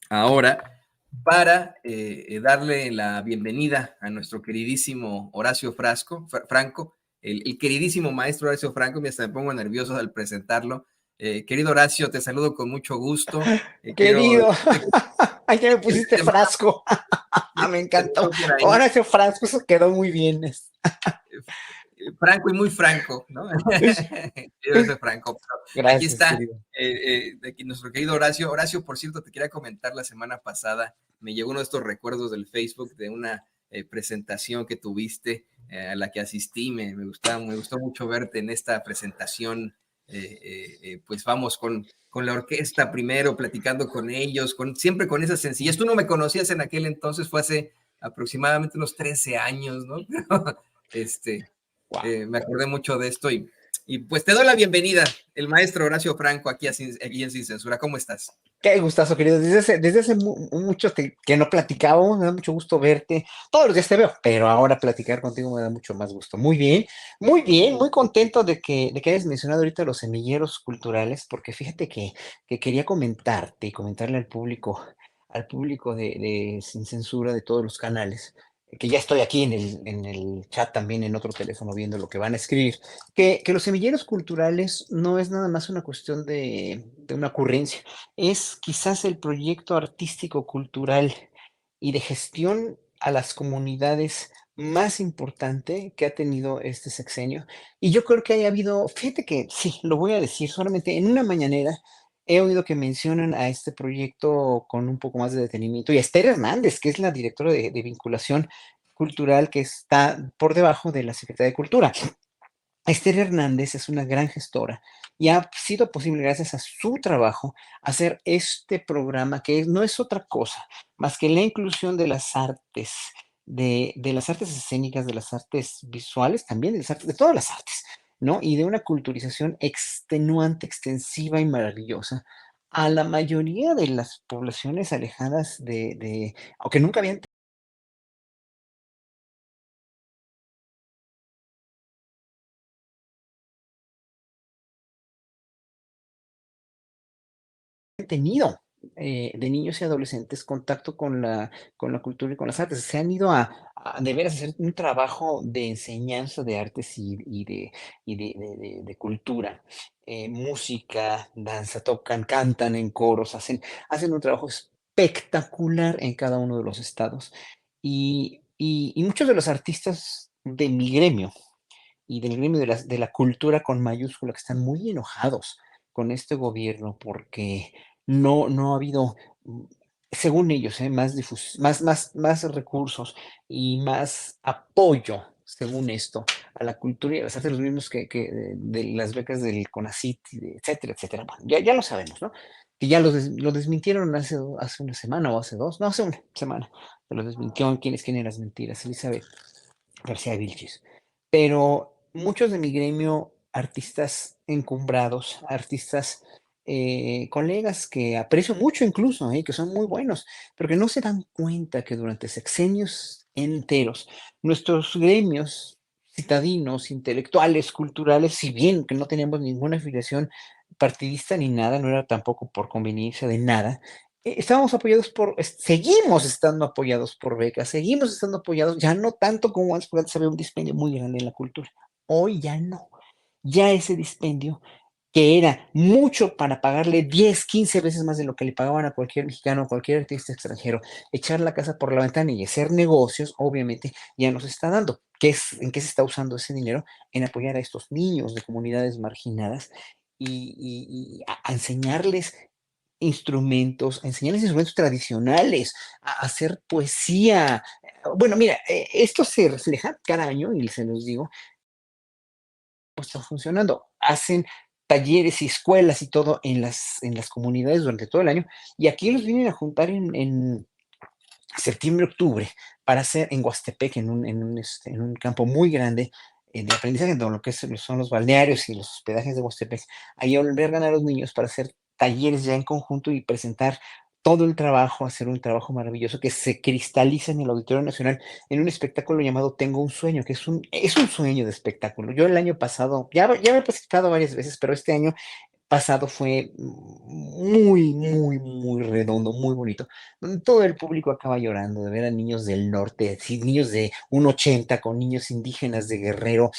ahora para darle la bienvenida a nuestro queridísimo Horacio Franco, el queridísimo maestro Horacio Franco. Me pongo nervioso al presentarlo. Querido Horacio, te saludo con mucho gusto. Quiero Querido, ay, ya me pusiste decirte, frasco. Me encantó. Ahora ese frasco, eso quedó muy bien. franco y muy franco, ¿no? Quiero ser franco. Pero aquí Gracias, está querido. aquí nuestro querido Horacio. Horacio, por cierto, te quería comentar la semana pasada, me llegó uno de estos recuerdos del Facebook de una presentación que tuviste a la que asistí. Me gustó mucho verte en esta presentación. Pues vamos con la orquesta primero, platicando con ellos, siempre con esa sencillez. Tú no me conocías en aquel entonces, fue hace aproximadamente unos 13 años, ¿no? Pero, Wow. me acordé mucho de esto y pues te doy la bienvenida, el maestro Horacio Franco, aquí en Sin Censura. ¿Cómo estás? Qué gustazo, querido. Desde hace mucho que no platicábamos, me da mucho gusto verte. Todos los días te veo, pero ahora platicar contigo me da mucho más gusto. Muy bien, muy contento de que hayas mencionado ahorita los semilleros culturales, porque fíjate que quería comentarte y comentarle al público de Sin Censura de todos los canales, que ya estoy aquí en el chat también en otro teléfono viendo lo que van a escribir, que los semilleros culturales no es nada más una cuestión de una ocurrencia, es quizás el proyecto artístico, cultural y de gestión a las comunidades más importante que ha tenido este sexenio. Y yo creo que haya habido, fíjate que sí, lo voy a decir, solamente en una mañanera he oído que mencionan a este proyecto con un poco más de detenimiento y a Esther Hernández, que es la directora de vinculación cultural que está por debajo de la Secretaría de Cultura. Esther Hernández es una gran gestora y ha sido posible gracias a su trabajo hacer este programa que no es otra cosa más que la inclusión de las artes, de las artes escénicas, de las artes visuales, también de todas las artes, ¿no? Y de una culturización extenuante, extensiva y maravillosa a la mayoría de las poblaciones alejadas aunque nunca habían tenido de niños y adolescentes contacto con la cultura y con las artes. Se han ido a de veras hacer un trabajo de enseñanza de artes y de cultura. Música, danza, tocan, cantan en coros, hacen un trabajo espectacular en cada uno de los estados. Y muchos de los artistas de mi gremio y del gremio de la cultura con mayúscula, que están muy enojados con este gobierno porque no ha habido, mm, según ellos, más recursos y más apoyo, según esto, a la cultura y a las artes, los mismos que de las becas del CONACYT, etcétera, etcétera. Bueno, ya lo sabemos, ¿no? Que ya lo desmintieron hace una semana o hace dos, no, hace una semana. Se lo desmintieron quién las mentiras, Elizabeth García Vilchis. Pero muchos de mi gremio, artistas encumbrados, artistas, colegas que aprecio mucho incluso, que son muy buenos, pero que no se dan cuenta que durante sexenios enteros, nuestros gremios citadinos, intelectuales, culturales, si bien que no teníamos ninguna afiliación partidista ni nada, no era tampoco por conveniencia de nada, estábamos apoyados seguimos estando apoyados por becas, seguimos estando apoyados, ya no tanto como antes, porque antes había un dispendio muy grande en la cultura. Hoy ya no. Ya ese dispendio, que era mucho para pagarle 10, 15 veces más de lo que le pagaban a cualquier mexicano, a cualquier artista extranjero, echar la casa por la ventana y hacer negocios, obviamente ya nos está dando. ¿En qué se está usando ese dinero? En apoyar a estos niños de comunidades marginadas y a enseñarles instrumentos tradicionales, a hacer poesía. Bueno, mira, esto se refleja cada año, y se los digo, pues está funcionando. Hacen talleres y escuelas y todo en las comunidades durante todo el año, y aquí los vienen a juntar en septiembre, octubre, para hacer en Huastepec, en un campo muy grande de aprendizaje, en lo que son los balnearios y los hospedajes de Huastepec. Ahí albergan a los niños para hacer talleres ya en conjunto y presentar todo el trabajo, hacer un trabajo maravilloso que se cristaliza en el Auditorio Nacional en un espectáculo llamado Tengo un sueño, que es un sueño de espectáculo. Yo el año pasado, ya me he presentado varias veces, pero este año pasado fue muy, muy, muy redondo, muy bonito, donde todo el público acaba llorando de ver a niños del norte, sí, niños de 1,80 con niños indígenas de Guerrero,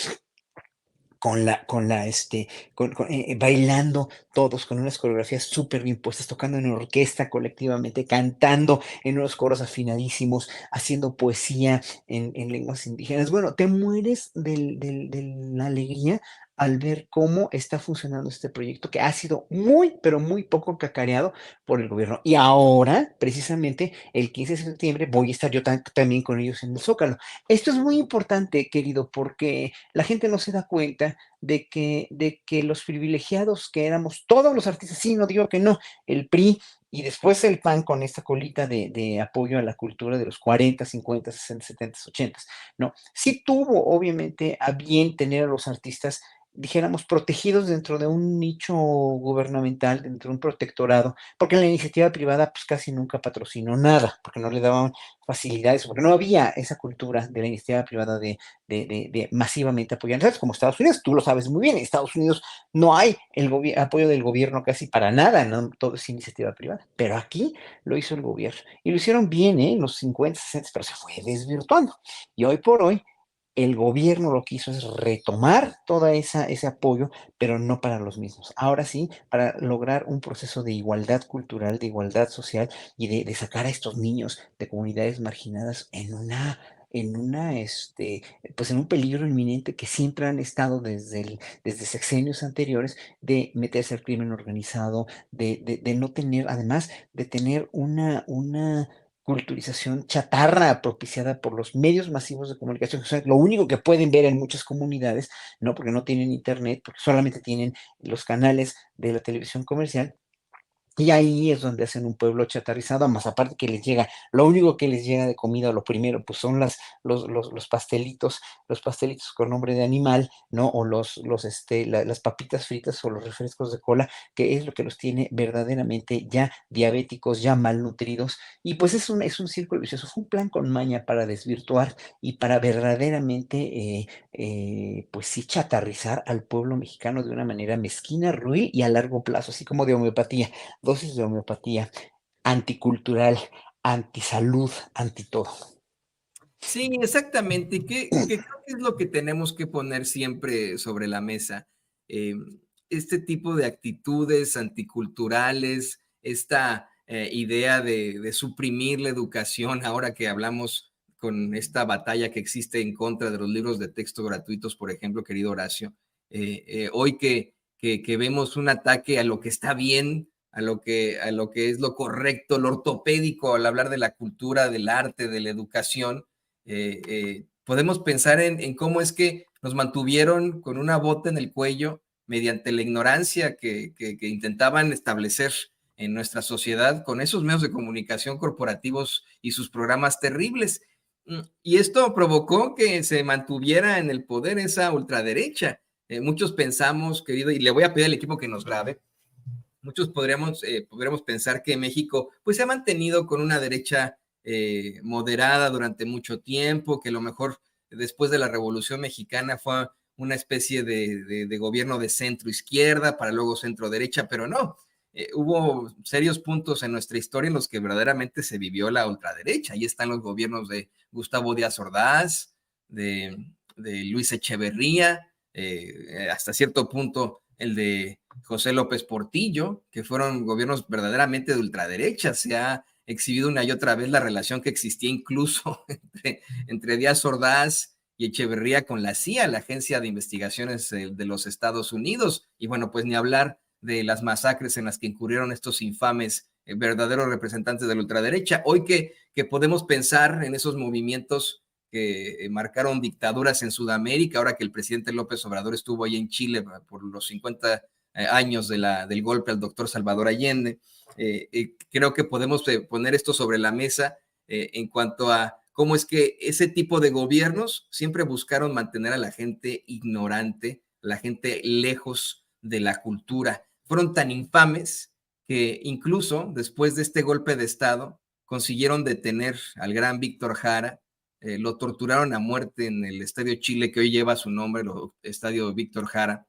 bailando todos con unas coreografías súper bien puestas, tocando en orquesta colectivamente, cantando en unos coros afinadísimos, haciendo poesía en lenguas indígenas. Bueno, te mueres de la alegría al ver cómo está funcionando este proyecto que ha sido muy, pero muy poco cacareado por el gobierno. Y ahora, precisamente, el 15 de septiembre, voy a estar yo también con ellos en el Zócalo. Esto es muy importante, querido, porque la gente no se da cuenta de que los privilegiados que éramos todos los artistas, sí, no digo que no, el PRI y después el PAN con esta colita de apoyo a la cultura de los 40, 50, 60, 70, 80, ¿no? Sí tuvo, obviamente, a bien tener a los artistas, dijéramos, protegidos dentro de un nicho gubernamental, dentro de un protectorado, porque la iniciativa privada pues casi nunca patrocinó nada, porque no le daban facilidades, porque no había esa cultura de la iniciativa privada de masivamente apoyar. ¿Sabes? Como Estados Unidos, tú lo sabes muy bien, en Estados Unidos no hay el apoyo del gobierno casi para nada, ¿no? Todo es iniciativa privada. Pero aquí lo hizo el gobierno. Y lo hicieron bien, ¿eh? En los 50, 60, pero se fue desvirtuando. Y hoy por hoy, el gobierno lo que hizo es retomar toda ese apoyo, pero no para los mismos. Ahora sí, para lograr un proceso de igualdad cultural, de igualdad social y de sacar a estos niños de comunidades marginadas pues en un peligro inminente que siempre han estado desde sexenios anteriores de meterse al crimen organizado, de no tener, además de tener una culturización chatarra propiciada por los medios masivos de comunicación, que son lo único que pueden ver en muchas comunidades, ¿no? Porque no tienen internet, porque solamente tienen los canales de la televisión comercial. Y ahí es donde hacen un pueblo chatarrizado, más aparte que les llega, lo único que les llega de comida, lo primero, pues son los pastelitos con nombre de animal, ¿no? O las papitas fritas o los refrescos de cola, que es lo que los tiene verdaderamente ya diabéticos, ya malnutridos. Y pues es un círculo vicioso, fue un plan con maña para desvirtuar y para verdaderamente, pues sí, chatarrizar al pueblo mexicano de una manera mezquina, ruin y a largo plazo, así como de homeopatía, dosis de homeopatía, anticultural, antisalud, anti todo. Sí, exactamente, que creo que es lo que tenemos que poner siempre sobre la mesa. Este tipo de actitudes anticulturales, esta idea de suprimir la educación, ahora que hablamos con esta batalla que existe en contra de los libros de texto gratuitos, por ejemplo, querido Horacio, hoy que vemos un ataque a lo que está bien, a lo que es lo correcto, lo ortopédico, al hablar de la cultura, del arte, de la educación, podemos pensar en cómo es que nos mantuvieron con una bota en el cuello mediante la ignorancia que intentaban establecer en nuestra sociedad con esos medios de comunicación corporativos y sus programas terribles. Y esto provocó que se mantuviera en el poder esa ultraderecha. Muchos pensamos, querido, y le voy a pedir al equipo que nos grabe, muchos podríamos pensar que México pues se ha mantenido con una derecha moderada durante mucho tiempo, que a lo mejor después de la Revolución Mexicana fue una especie de gobierno de centro izquierda para luego centro derecha, pero no. Hubo serios puntos en nuestra historia en los que verdaderamente se vivió la ultraderecha. Ahí están los gobiernos de Gustavo Díaz Ordaz, de Luis Echeverría, hasta cierto punto el de José López Portillo, que fueron gobiernos verdaderamente de ultraderecha. Se ha exhibido una y otra vez la relación que existía incluso entre Díaz Ordaz y Echeverría con la CIA, la Agencia de Investigaciones de los Estados Unidos. Y bueno, pues ni hablar de las masacres en las que incurrieron estos infames verdaderos representantes de la ultraderecha. Hoy que podemos pensar en esos movimientos que marcaron dictaduras en Sudamérica, ahora que el presidente López Obrador estuvo ahí en Chile por los 50 años del golpe al doctor Salvador Allende. Creo que podemos poner esto sobre la mesa en cuanto a cómo es que ese tipo de gobiernos siempre buscaron mantener a la gente ignorante, la gente lejos de la cultura. Fueron tan infames que incluso después de este golpe de Estado consiguieron detener al gran Víctor Jara, lo torturaron a muerte en el Estadio Chile, que hoy lleva su nombre, el Estadio Víctor Jara,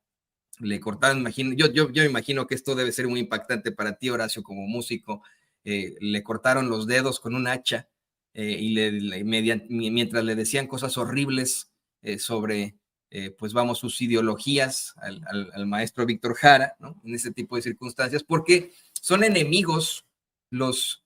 le cortaron, imagino, yo imagino que esto debe ser muy impactante para ti, Horacio, como músico. Le cortaron los dedos con un hacha y mientras le decían cosas horribles sobre, pues vamos, sus ideologías al maestro Víctor Jara, ¿no? En ese tipo de circunstancias, porque son enemigos los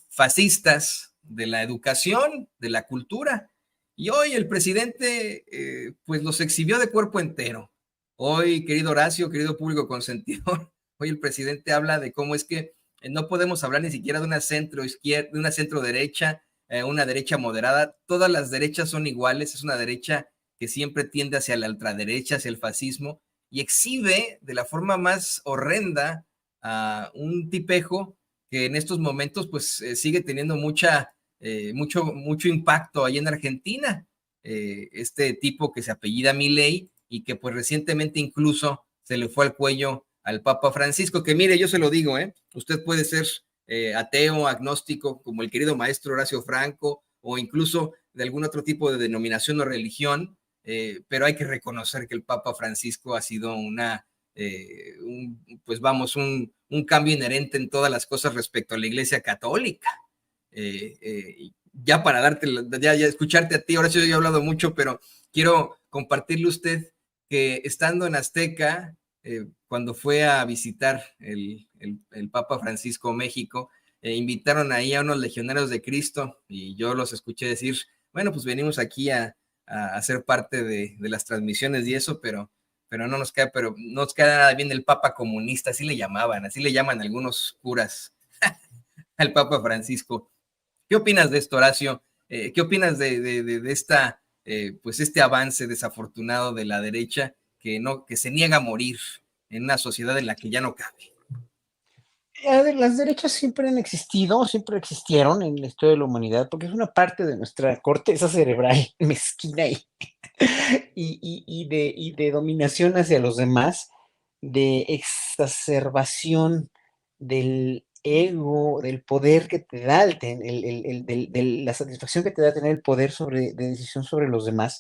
fascistas de la educación, de la cultura. Y hoy el presidente, pues los exhibió de cuerpo entero. Hoy, querido Horacio, querido público consentidor, hoy el presidente habla de cómo es que no podemos hablar ni siquiera de una centro izquierda, de una centro derecha, una derecha moderada. Todas las derechas son iguales, es una derecha que siempre tiende hacia la ultraderecha, hacia el fascismo, y exhibe de la forma más horrenda a un tipejo que en estos momentos pues sigue teniendo mucho impacto ahí en Argentina. Este tipo que se apellida Milei y que pues recientemente incluso se le fue al cuello al Papa Francisco, que mire, yo se lo digo, usted puede ser ateo, agnóstico, como el querido maestro Horacio Franco, o incluso de algún otro tipo de denominación o religión, pero hay que reconocer que el Papa Francisco ha sido pues vamos, un cambio inherente en todas las cosas respecto a la Iglesia Católica. Ya para ya escucharte a ti, ahora sí yo he hablado mucho, pero quiero compartirle a usted que estando en Azteca, cuando fue a visitar el Papa Francisco México, invitaron ahí a unos legionarios de Cristo y yo los escuché decir, bueno, pues venimos aquí a ser parte de las transmisiones y eso, pero no nos queda, nada bien el Papa comunista, así le llaman algunos curas al Papa Francisco. ¿Qué opinas de esto, Horacio? ¿Qué opinas de esta, pues este avance desafortunado de la derecha que se niega a morir en una sociedad en la que ya no cabe? Las derechas siempre han existido, siempre existieron en la historia de la humanidad, porque es una parte de nuestra corteza cerebral mezquina y de dominación hacia los demás, de exacerbación del ego, del poder que te da, la satisfacción que te da tener el poder de decisión sobre los demás,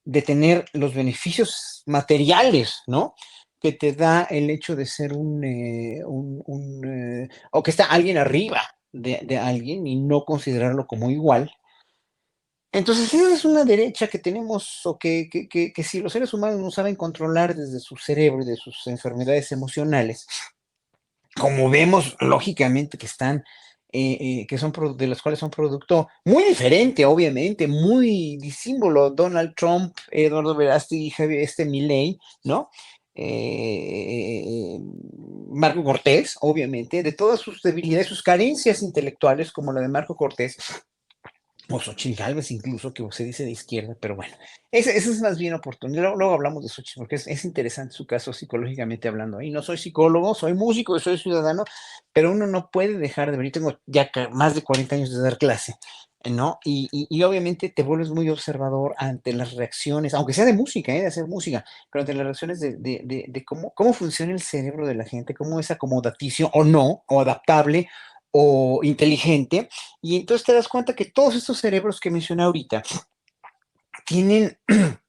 de tener los beneficios materiales, ¿no? Que te da el hecho de ser o que está alguien arriba de alguien y no considerarlo como igual. Entonces, esa es una derecha que tenemos, o que si los seres humanos no saben controlar desde su cerebro y de sus enfermedades emocionales, como vemos lógicamente que están, que son de los cuales son producto muy diferente, obviamente, muy disímbolo, Donald Trump, Eduardo Verástegui, Milei, ¿no? Eh, Marco Cortés, obviamente, de todas sus debilidades, sus carencias intelectuales, como la de Marco Cortés, o Xochitl Gálvez incluso, que se dice de izquierda, pero bueno, ese es más bien oportuno. Luego hablamos de Xochitl, porque es interesante su caso psicológicamente hablando. Y no soy psicólogo, soy músico y soy ciudadano, pero uno no puede dejar de ver. Yo tengo ya más de 40 años de dar clase, ¿no? Y obviamente te vuelves muy observador ante las reacciones, aunque sea de música, de hacer música, pero ante las reacciones de cómo funciona el cerebro de la gente, cómo es acomodaticio o no, o adaptable o inteligente, y entonces te das cuenta que todos estos cerebros que mencioné ahorita tienen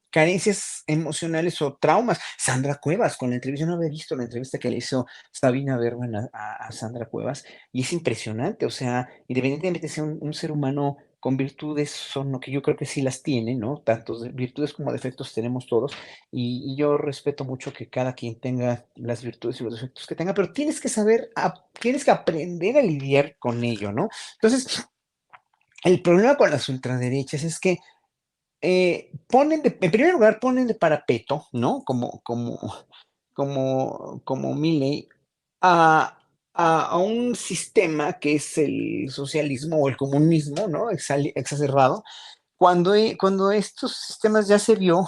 carencias emocionales o traumas. Sandra Cuevas, con la entrevista, yo no había visto la entrevista que le hizo Sabina Berman a Sandra Cuevas, y es impresionante, o sea, independientemente de ser un ser humano con virtudes, son lo que yo creo que sí las tiene, ¿no? Tanto virtudes como defectos tenemos todos, y yo respeto mucho que cada quien tenga las virtudes y los defectos que tenga, pero tienes que saber, tienes que aprender a lidiar con ello, ¿no? Entonces, el problema con las ultraderechas es que en primer lugar, ponen de parapeto, ¿no? Como Milei, a, a un sistema que es el socialismo o el comunismo, ¿no? Exacerbado, cuando estos sistemas ya se vio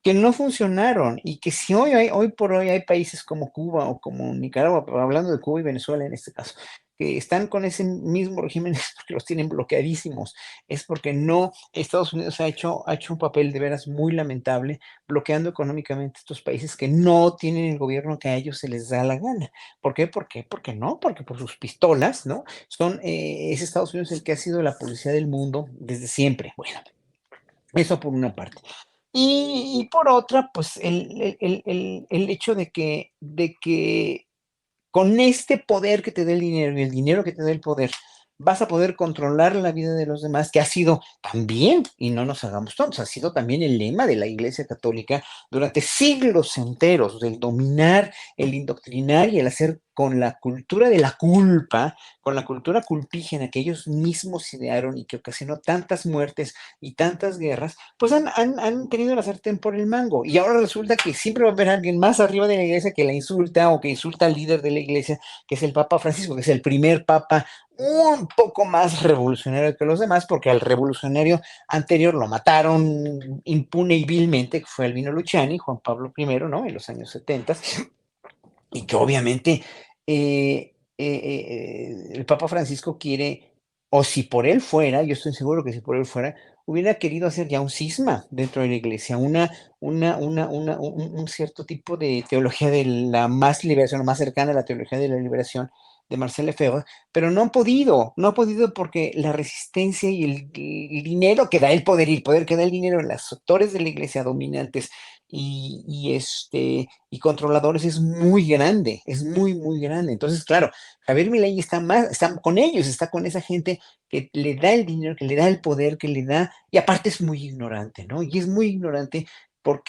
que no funcionaron, y que si hoy por hoy hay países como Cuba o como Nicaragua, pero hablando de Cuba y Venezuela en este caso, que están con ese mismo régimen, es porque los tienen bloqueadísimos, es porque no, Estados Unidos ha hecho un papel de veras muy lamentable bloqueando económicamente estos países que no tienen el gobierno que a ellos se les da la gana. ¿Por qué? Porque no, porque por sus pistolas, ¿no? Es Estados Unidos el que ha sido la policía del mundo desde siempre. Bueno, eso por una parte. Y por otra, pues el hecho de que con este poder que te da el dinero y el dinero que te da el poder, vas a poder controlar la vida de los demás, que ha sido también, y no nos hagamos tontos, ha sido también el lema de la Iglesia Católica durante siglos enteros, del dominar, el indoctrinar y el hacer con la cultura de la culpa, con la cultura culpígena que ellos mismos idearon y que ocasionó tantas muertes y tantas guerras, pues han tenido la sartén por el mango. Y ahora resulta que siempre va a haber alguien más arriba de la iglesia que la insulta o que insulta al líder de la iglesia, que es el Papa Francisco, que es el primer papa un poco más revolucionario que los demás, porque al revolucionario anterior lo mataron impune y vilmente, que fue Albino Luciani, Juan Pablo I, ¿no? En los años 70, y que obviamente el Papa Francisco quiere, o si por él fuera, yo estoy seguro que si por él fuera, hubiera querido hacer ya un cisma dentro de la iglesia, un cierto tipo de teología de la más liberación, más cercana a la teología de la liberación de Marcel Lefebvre, pero no ha podido porque la resistencia y el dinero que da el poder y el poder que da el dinero en los sectores de la iglesia dominantes y controladores es muy grande, es muy, muy grande. Entonces, claro, Javier Milei está con ellos, está con esa gente que le da el dinero, que le da el poder, que le da, y aparte es muy ignorante, ¿no? Y es muy ignorante por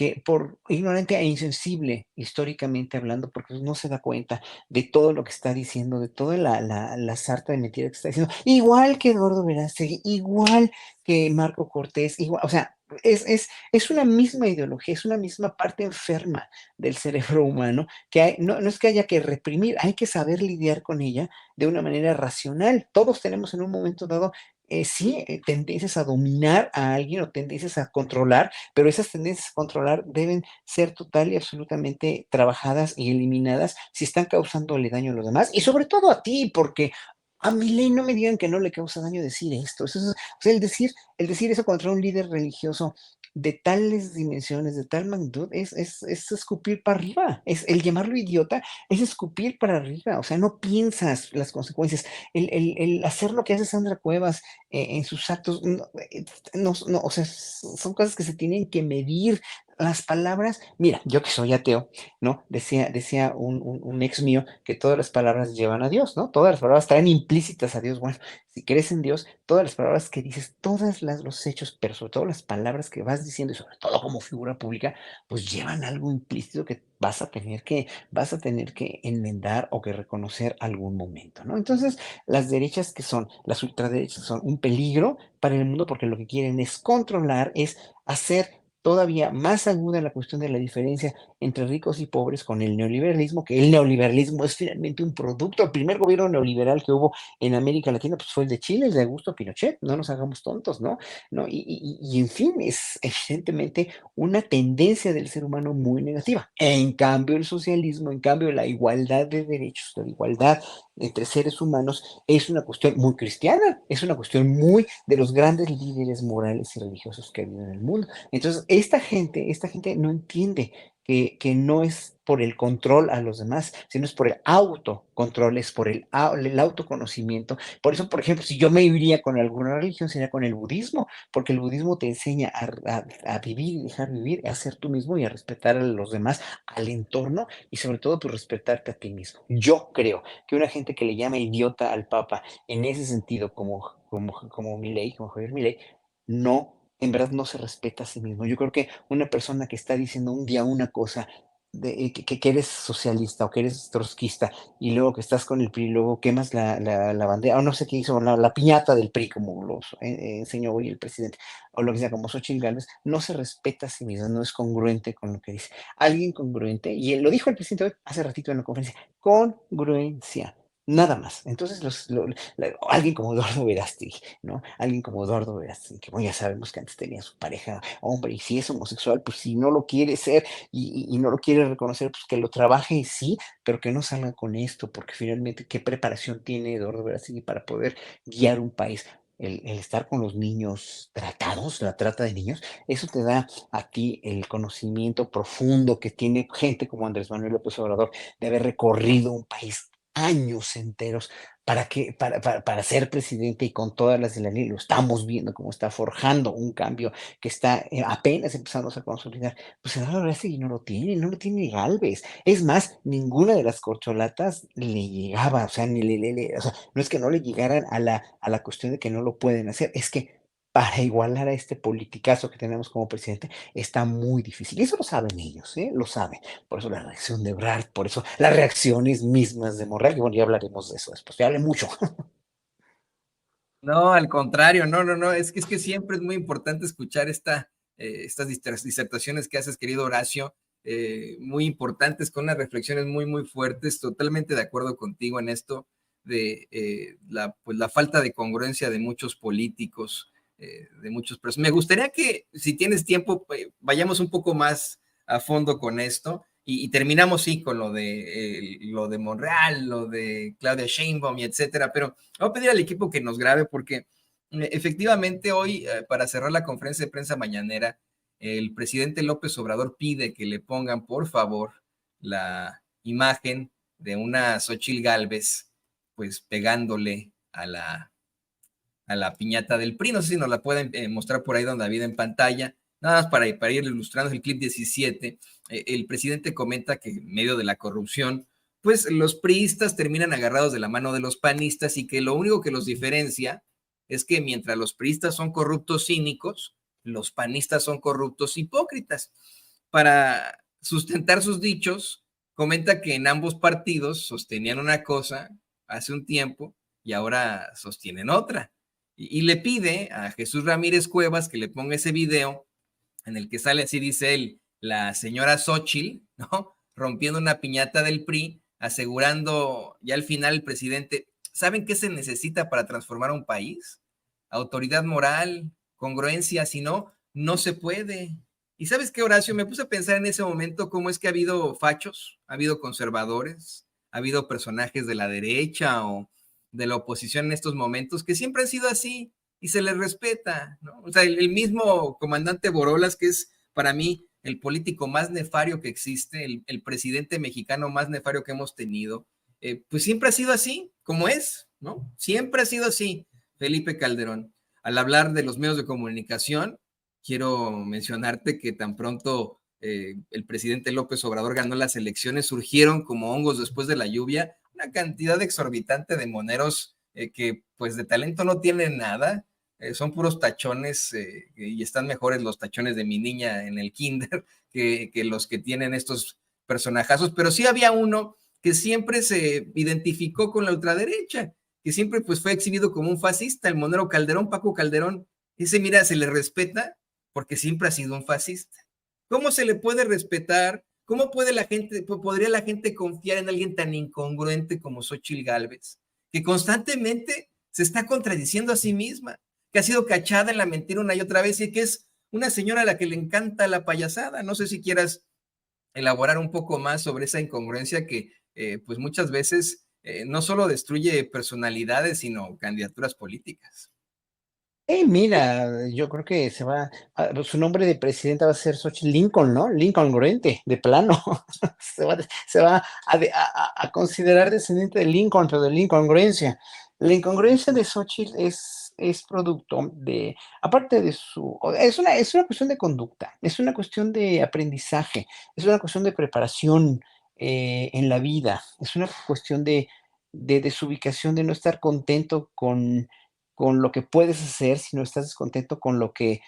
ignorante e insensible, históricamente hablando, porque no se da cuenta de todo lo que está diciendo, de toda la sarta de mentiras que está diciendo, igual que Eduardo Verástegui, igual que Marco Cortés, igual, o sea, es una misma ideología, es una misma parte enferma del cerebro humano no es que haya que reprimir, hay que saber lidiar con ella de una manera racional. Todos tenemos en un momento dado, sí, tendencias a dominar a alguien o tendencias a controlar, pero esas tendencias a controlar deben ser total y absolutamente trabajadas y eliminadas si están causándole daño a los demás y sobre todo a ti, porque a mi ley no me digan que no le causa daño decir esto. O sea, el decir eso contra un líder religioso de tales dimensiones, de tal magnitud, es escupir para arriba. El llamarlo idiota es escupir para arriba. O sea, no piensas las consecuencias. El hacer lo que hace Sandra Cuevas en sus actos, no, o sea, son cosas que se tienen que medir. Las palabras, mira, yo que soy ateo, ¿no? Decía un ex mío que todas las palabras llevan a Dios, ¿no? Todas las palabras traen implícitas a Dios. Bueno, si crees en Dios, todas las palabras que dices, los hechos, pero sobre todo las palabras que vas diciendo y sobre todo como figura pública, pues llevan algo implícito que vas a tener que enmendar o que reconocer algún momento, ¿no? Entonces, las derechas que son, las ultraderechas son un peligro para el mundo porque lo que quieren es controlar, es hacer todavía más aguda la cuestión de la diferencia entre ricos y pobres con el neoliberalismo, que el neoliberalismo es finalmente un producto. El primer gobierno neoliberal que hubo en América Latina pues fue el de Chile, el de Augusto Pinochet, no nos hagamos tontos, ¿no? ¿No? Y en fin, es evidentemente una tendencia del ser humano muy negativa. En cambio, el socialismo, en cambio, la igualdad de derechos, la igualdad entre seres humanos es una cuestión muy cristiana, es una cuestión muy de los grandes líderes morales y religiosos que ha habido en el mundo. Entonces, esta gente no entiende que no es por el control a los demás, sino es por el autocontrol, es por el autoconocimiento. Por eso, por ejemplo, si yo me iría con alguna religión, sería con el budismo, porque el budismo te enseña a vivir y dejar vivir, a ser tú mismo y a respetar a los demás, al entorno y sobre todo, pues respetarte a ti mismo. Yo creo que una gente que le llama idiota al Papa en ese sentido, como Milei, como Javier Milei, no, en verdad no se respeta a sí mismo. Yo creo que una persona que está diciendo un día una cosa, que eres socialista o que eres trotskista y luego que estás con el PRI, luego quemas la bandera, o no sé qué hizo, la piñata del PRI, como los enseñó hoy el presidente, o lo que sea, como Xochitl Gálvez, no se respeta a sí mismo, no es congruente con lo que dice. Alguien congruente, y él lo dijo el presidente hoy, hace ratito en la conferencia, congruencia. Nada más. Entonces, alguien como Eduardo Verástegui, ¿no? Alguien como Eduardo Verástegui, que bueno, ya sabemos que antes tenía su pareja hombre, y si es homosexual, pues si no lo quiere ser y no lo quiere reconocer, pues que lo trabaje, sí, pero que no salga con esto, porque finalmente, ¿qué preparación tiene Eduardo Verástegui para poder guiar un país? El estar con los niños tratados, la trata de niños, eso te da a ti el conocimiento profundo que tiene gente como Andrés Manuel López Obrador de haber recorrido un país años enteros para ser presidente y con todas las de la ley. Lo estamos viendo cómo está forjando un cambio que está apenas empezando a consolidar. Pues Eduardo Verástegui no lo tiene Gálvez. Es más, ninguna de las corcholatas le llegaba, o sea, o sea, no es que no le llegaran a la cuestión de que no lo pueden hacer, es que para igualar a este politicazo que tenemos como presidente está muy difícil. Y eso lo saben ellos, ¿eh? Lo saben. Por eso la reacción de Brad, por eso las reacciones mismas de Monreal, y bueno, ya hablaremos de eso después, ya hablé mucho. No, al contrario, no, no, no, es que siempre es muy importante escuchar estas disertaciones que haces, querido Horacio, muy importantes, con unas reflexiones muy, muy fuertes, totalmente de acuerdo contigo en esto de pues, la falta de congruencia de muchos políticos, de muchos personas. Me gustaría que, si tienes tiempo, vayamos un poco más a fondo con esto y terminamos, sí, con lo de Monreal, lo de Claudia Sheinbaum y etcétera, pero voy a pedir al equipo que nos grabe porque efectivamente hoy, para cerrar la conferencia de prensa mañanera, el presidente López Obrador pide que le pongan, por favor, la imagen de una Xochitl Gálvez, pues pegándole a la piñata del PRI. No sé si nos la pueden mostrar por ahí, don David, en pantalla. Nada más para ir ilustrando el clip 17, el presidente comenta que en medio de la corrupción, pues los priistas terminan agarrados de la mano de los panistas y que lo único que los diferencia es que mientras los priistas son corruptos cínicos, los panistas son corruptos hipócritas. Para sustentar sus dichos, comenta que en ambos partidos sostenían una cosa hace un tiempo y ahora sostienen otra. Y le pide a Jesús Ramírez Cuevas que le ponga ese video en el que sale, así dice él, la señora Xochitl, ¿no? Rompiendo una piñata del PRI, asegurando ya al final el presidente, ¿saben qué se necesita para transformar un país? Autoridad moral, congruencia, si no, no se puede. ¿Y sabes qué, Horacio? Me puse a pensar en ese momento cómo es que ha habido fachos, ha habido conservadores, ha habido personajes de la derecha o de la oposición en estos momentos que siempre han sido así, y se les respeta, ¿no? O sea, el mismo comandante Borolas, que es para mí el político más nefario que existe, el presidente mexicano más nefario que hemos tenido, pues siempre ha sido así, como es, ¿no? Siempre ha sido así, Felipe Calderón. Al hablar de los medios de comunicación, quiero mencionarte que tan pronto el presidente López Obrador ganó las elecciones, surgieron como hongos después de la lluvia una cantidad exorbitante de moneros que pues de talento no tienen nada, son puros tachones y están mejores los tachones de mi niña en el kinder que los que tienen estos personajazos, pero sí había uno que siempre se identificó con la ultraderecha, que siempre pues fue exhibido como un fascista, el monero Calderón, Paco Calderón. Ese, mira, se le respeta porque siempre ha sido un fascista. ¿Cómo se le puede respetar? ¿Cómo puede la gente, podría la gente confiar en alguien tan incongruente como Xochitl Gálvez, que constantemente se está contradiciendo a sí misma, que ha sido cachada en la mentira una y otra vez y que es una señora a la que le encanta la payasada? No sé si quieras elaborar un poco más sobre esa incongruencia que pues muchas veces no solo destruye personalidades, sino candidaturas políticas. Mira, yo creo que su nombre de presidenta va a ser Xochitl Lincoln, ¿no? Lincoln Gorente, de plano. Se va a considerar descendiente de Lincoln, pero de la incongruencia. La incongruencia de Xochitl es producto de, aparte de es una cuestión de conducta, es una cuestión de aprendizaje, es una cuestión de preparación en la vida, es una cuestión de desubicación, de no estar contento con lo que puedes hacer, si no estás descontento con lo que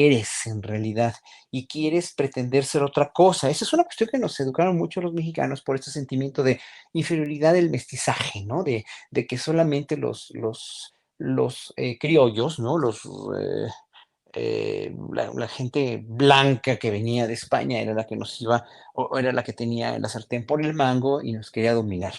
eres en realidad y quieres pretender ser otra cosa. Esa es una cuestión que nos educaron mucho los mexicanos por este sentimiento de inferioridad del mestizaje, ¿no? De que solamente los criollos, ¿no? La gente blanca que venía de España era la que nos iba, o era la que tenía la sartén por el mango y nos quería dominar.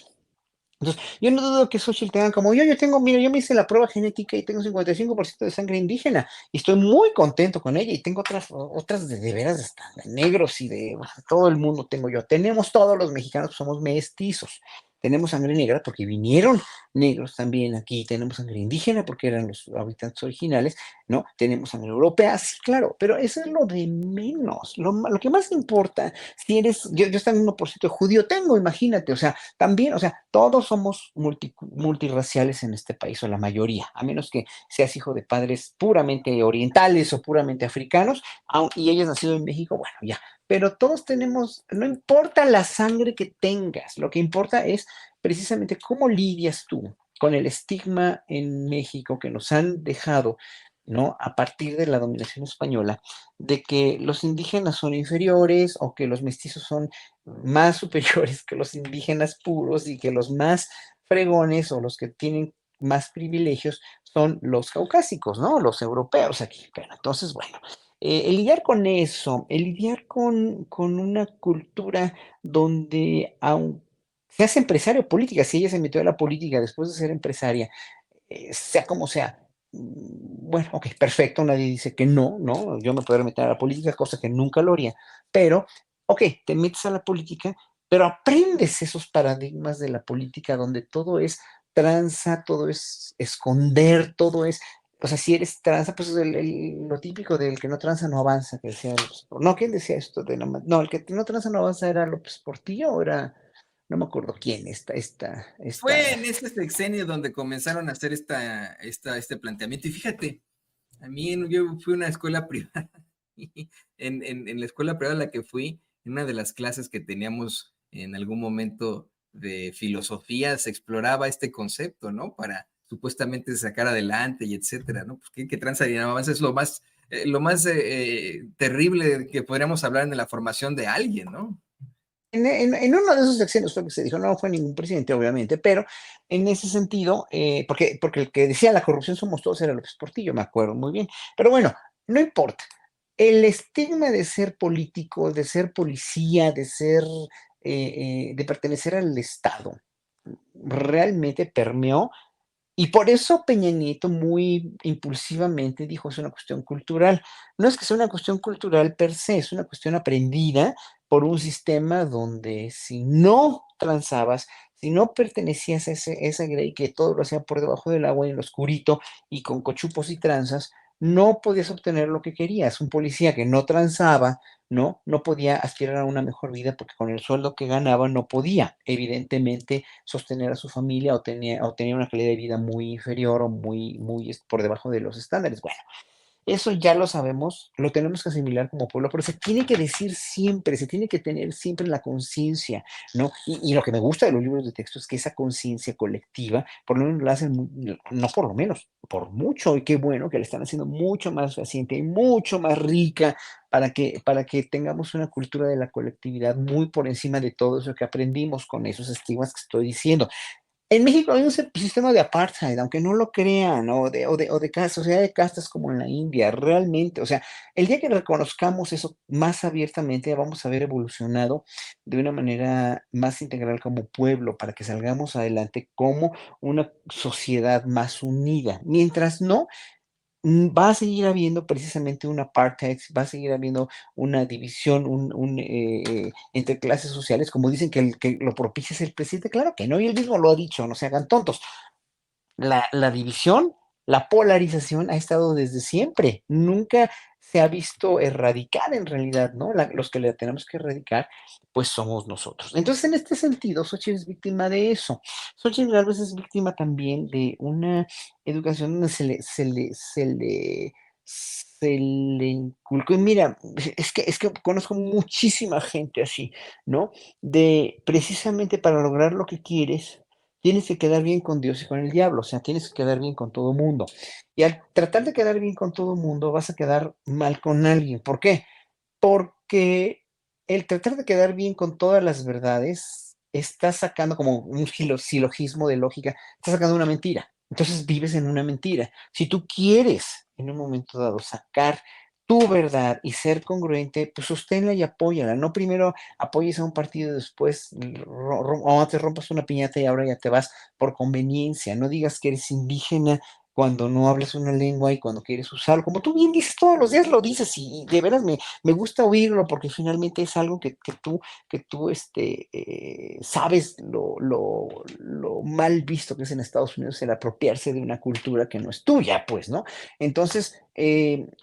Entonces, yo no dudo que Xochitl tenga como yo tengo, mira, yo me hice la prueba genética y tengo 55% de sangre indígena y estoy muy contento con ella y tengo otras de veras hasta de negros y de todo el mundo tengo yo. Tenemos todos los mexicanos, somos mestizos. tenemos sangre negra porque vinieron negros también aquí, tenemos sangre indígena porque eran los habitantes originales, ¿no? Tenemos sangre europea, sí, claro, pero eso es lo de menos. Lo que más importa, si eres, yo estoy en 1% judío, tengo, imagínate, o sea, también, o sea, todos somos multirraciales en este país, o la mayoría, a menos que seas hijo de padres puramente orientales o puramente africanos, y hayas nacido en México, bueno, ya, pero todos tenemos, no importa la sangre que tengas, lo que importa es precisamente cómo lidias tú con el estigma en México que nos han dejado, ¿no? A partir de la dominación española, de que los indígenas son inferiores o que los mestizos son más superiores que los indígenas puros y que los más fregones o los que tienen más privilegios son los caucásicos, ¿no? Los europeos aquí. Pero entonces, bueno, el lidiar con eso, el lidiar con una cultura donde, aunque seas empresario o política, si ella se metió a la política después de ser empresaria, sea como sea, bueno, ok, perfecto, nadie dice que no, ¿no? Yo me puedo meter a la política, cosa que nunca lo haría, pero, ok, te metes a la política, pero aprendes esos paradigmas de la política donde todo es tranza, todo es esconder, todo es, o sea, si eres tranza, pues lo típico del que no tranza no avanza, que decía no, ¿quién decía esto? No, el que no tranza no avanza era López Portillo o era, no me acuerdo quién, Fue en ese sexenio donde comenzaron a hacer este planteamiento. Y fíjate, yo fui a una escuela privada y en la escuela privada a la que fui, en una de las clases que teníamos en algún momento de filosofía, se exploraba este concepto, ¿no? Para supuestamente sacar adelante y etcétera, ¿no? Pues que tranza y no avanza es lo más terrible que podríamos hablar en la formación de alguien, ¿no? En uno de esos sexenios fue que se dijo, no fue ningún presidente, obviamente, pero en ese sentido, porque el que decía la corrupción somos todos era López Portillo, me acuerdo muy bien. Pero bueno, no importa. El estigma de ser político, de ser policía, de pertenecer al Estado, realmente permeó y por eso Peña Nieto muy impulsivamente dijo, es una cuestión cultural. No es que sea una cuestión cultural per se, es una cuestión aprendida por un sistema donde si no transabas, si no pertenecías a esa grey que todo lo hacía por debajo del agua en lo oscurito y con cochupos y tranzas, no podías obtener lo que querías. Un policía que no transaba, ¿no? No podía aspirar a una mejor vida porque con el sueldo que ganaba no podía, evidentemente, sostener a su familia o tenía una calidad de vida muy inferior o muy por debajo de los estándares. Bueno, eso ya lo sabemos, lo tenemos que asimilar como pueblo, pero se tiene que decir siempre, se tiene que tener siempre la conciencia, ¿no? Y lo que me gusta de los libros de texto es que esa conciencia colectiva, por lo menos la hacen, no por lo menos, por mucho, y qué bueno que la están haciendo mucho más reciente y mucho más rica para que tengamos una cultura de la colectividad muy por encima de todo eso que aprendimos con esos estigmas que estoy diciendo. En México hay un sistema de apartheid, aunque no lo crean, o de sociedad de castas como en la India, realmente. O sea, el día que reconozcamos eso más abiertamente, vamos a ver evolucionado de una manera más integral como pueblo, para que salgamos adelante como una sociedad más unida. Mientras no, va a seguir habiendo precisamente un apartheid, va a seguir habiendo una división entre clases sociales, como dicen que el que lo propicia es el presidente, claro que no, y él mismo lo ha dicho, no se hagan tontos. La división, la polarización ha estado desde siempre, nunca se ha visto erradicar en realidad, ¿no? Los que la tenemos que erradicar, pues somos nosotros. Entonces, en este sentido, Xochitl es víctima de eso. Xochitl Gálvez es víctima también de una educación donde se le inculcó, y mira, es que conozco muchísima gente así, ¿no? De precisamente para lograr lo que quieres, tienes que quedar bien con Dios y con el diablo, o sea, tienes que quedar bien con todo mundo. Y al tratar de quedar bien con todo mundo, vas a quedar mal con alguien. ¿Por qué? Porque el tratar de quedar bien con todas las verdades está sacando como un silogismo de lógica, está sacando una mentira. Entonces vives en una mentira. Si tú quieres en un momento dado sacar tu verdad y ser congruente, pues sosténla y apóyala. No primero apoyes a un partido y después o te rompas una piñata y ahora ya te vas por conveniencia. No digas que eres indígena cuando no hablas una lengua y cuando quieres usarlo, como tú bien dices, todos los días lo dices y de veras me gusta oírlo porque finalmente es algo que tú sabes lo mal visto que es en Estados Unidos el apropiarse de una cultura que no es tuya, pues, ¿no? Entonces,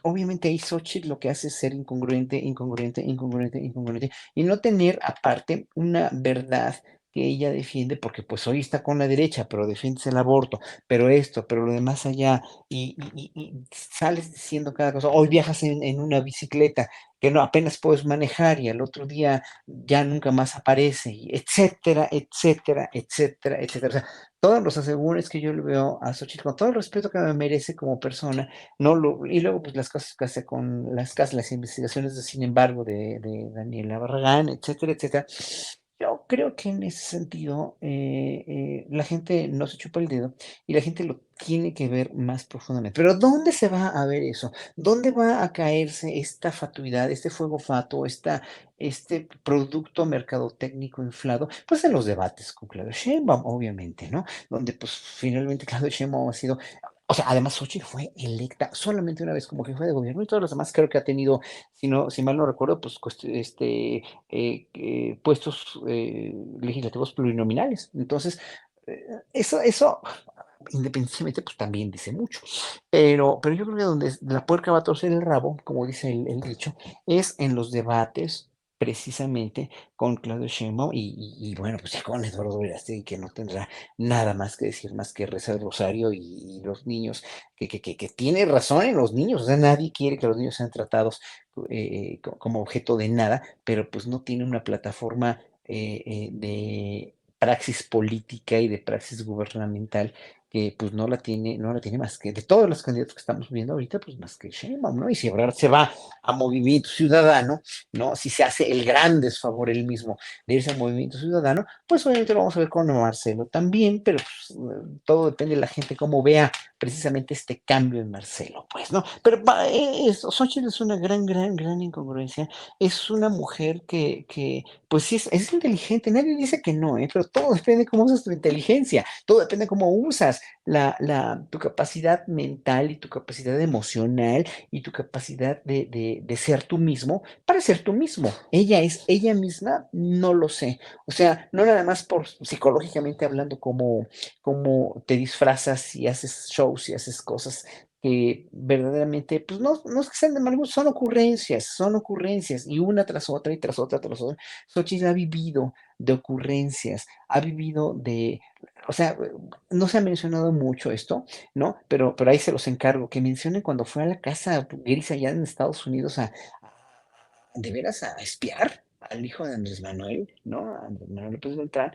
obviamente ahí Xochitl lo que hace es ser incongruente, incongruente, incongruente, incongruente y no tener aparte una verdad que ella defiende, porque pues hoy está con la derecha, pero defiendes el aborto, pero esto, pero lo demás allá, y sales diciendo cada cosa, hoy viajas en una bicicleta que no apenas puedes manejar y al otro día ya nunca más aparece, y etcétera, etcétera, etcétera, etcétera. O sea, todos los asegúnes que yo le veo a Xochitl, con todo el respeto que me merece como persona, no lo, y luego pues las cosas que hace con las investigaciones de sin embargo de Daniela Barragán, etcétera, etcétera. Yo creo que en ese sentido la gente no se chupa el dedo y la gente lo tiene que ver más profundamente. Pero ¿dónde se va a ver eso? ¿Dónde va a caerse esta fatuidad, este fuego fato, este producto mercadotécnico inflado? Pues en los debates con Claudio Sheinbaum, obviamente, ¿no? Donde pues finalmente Claudio Sheinbaum ha sido, o sea, además Xochitl fue electa solamente una vez como jefe de gobierno y todos los demás creo que ha tenido, si no, si mal no recuerdo, pues puestos legislativos plurinominales. Entonces, eso independientemente, pues también dice mucho. Pero yo creo que donde la puerca va a torcer el rabo, como dice el dicho, es en los debates precisamente con Claudio Sheinbaum y bueno, pues ya con Eduardo Verástegui, que no tendrá nada más que decir más que rezar el rosario y los niños, que tiene razón en los niños, o sea, nadie quiere que los niños sean tratados como objeto de nada, pero pues no tiene una plataforma de praxis política y de praxis gubernamental que pues no la tiene más que, de todos los candidatos que estamos viendo ahorita, pues más que Sheinbaum, ¿no? Y si Ebrard se va a Movimiento Ciudadano, ¿no? Si se hace el gran desfavor él mismo de irse a Movimiento Ciudadano, pues obviamente lo vamos a ver con Marcelo también, pero pues, todo depende de la gente cómo vea precisamente este cambio en Marcelo, pues, ¿no? Pero Xochitl es una gran, gran, gran incongruencia, es una mujer que pues sí, es inteligente, nadie dice que no, ¿eh? Pero todo depende de cómo usas tu inteligencia, todo depende de cómo usas tu capacidad mental y tu capacidad emocional y tu capacidad de ser tú mismo para ser tú mismo. Ella es ella misma, no lo sé. O sea, no nada más por psicológicamente hablando, como te disfrazas y haces shows y haces cosas que verdaderamente, pues no es que sean de mal gusto, son ocurrencias, y una tras otra y tras otra, tras otra. Xochitl ha vivido de ocurrencias, ha vivido o sea, no se ha mencionado mucho esto, ¿no? Pero ahí se los encargo, que mencionen cuando fue a la casa gris allá en Estados Unidos de veras a espiar al hijo de Andrés Manuel, ¿no? A Andrés Manuel López Beltrán,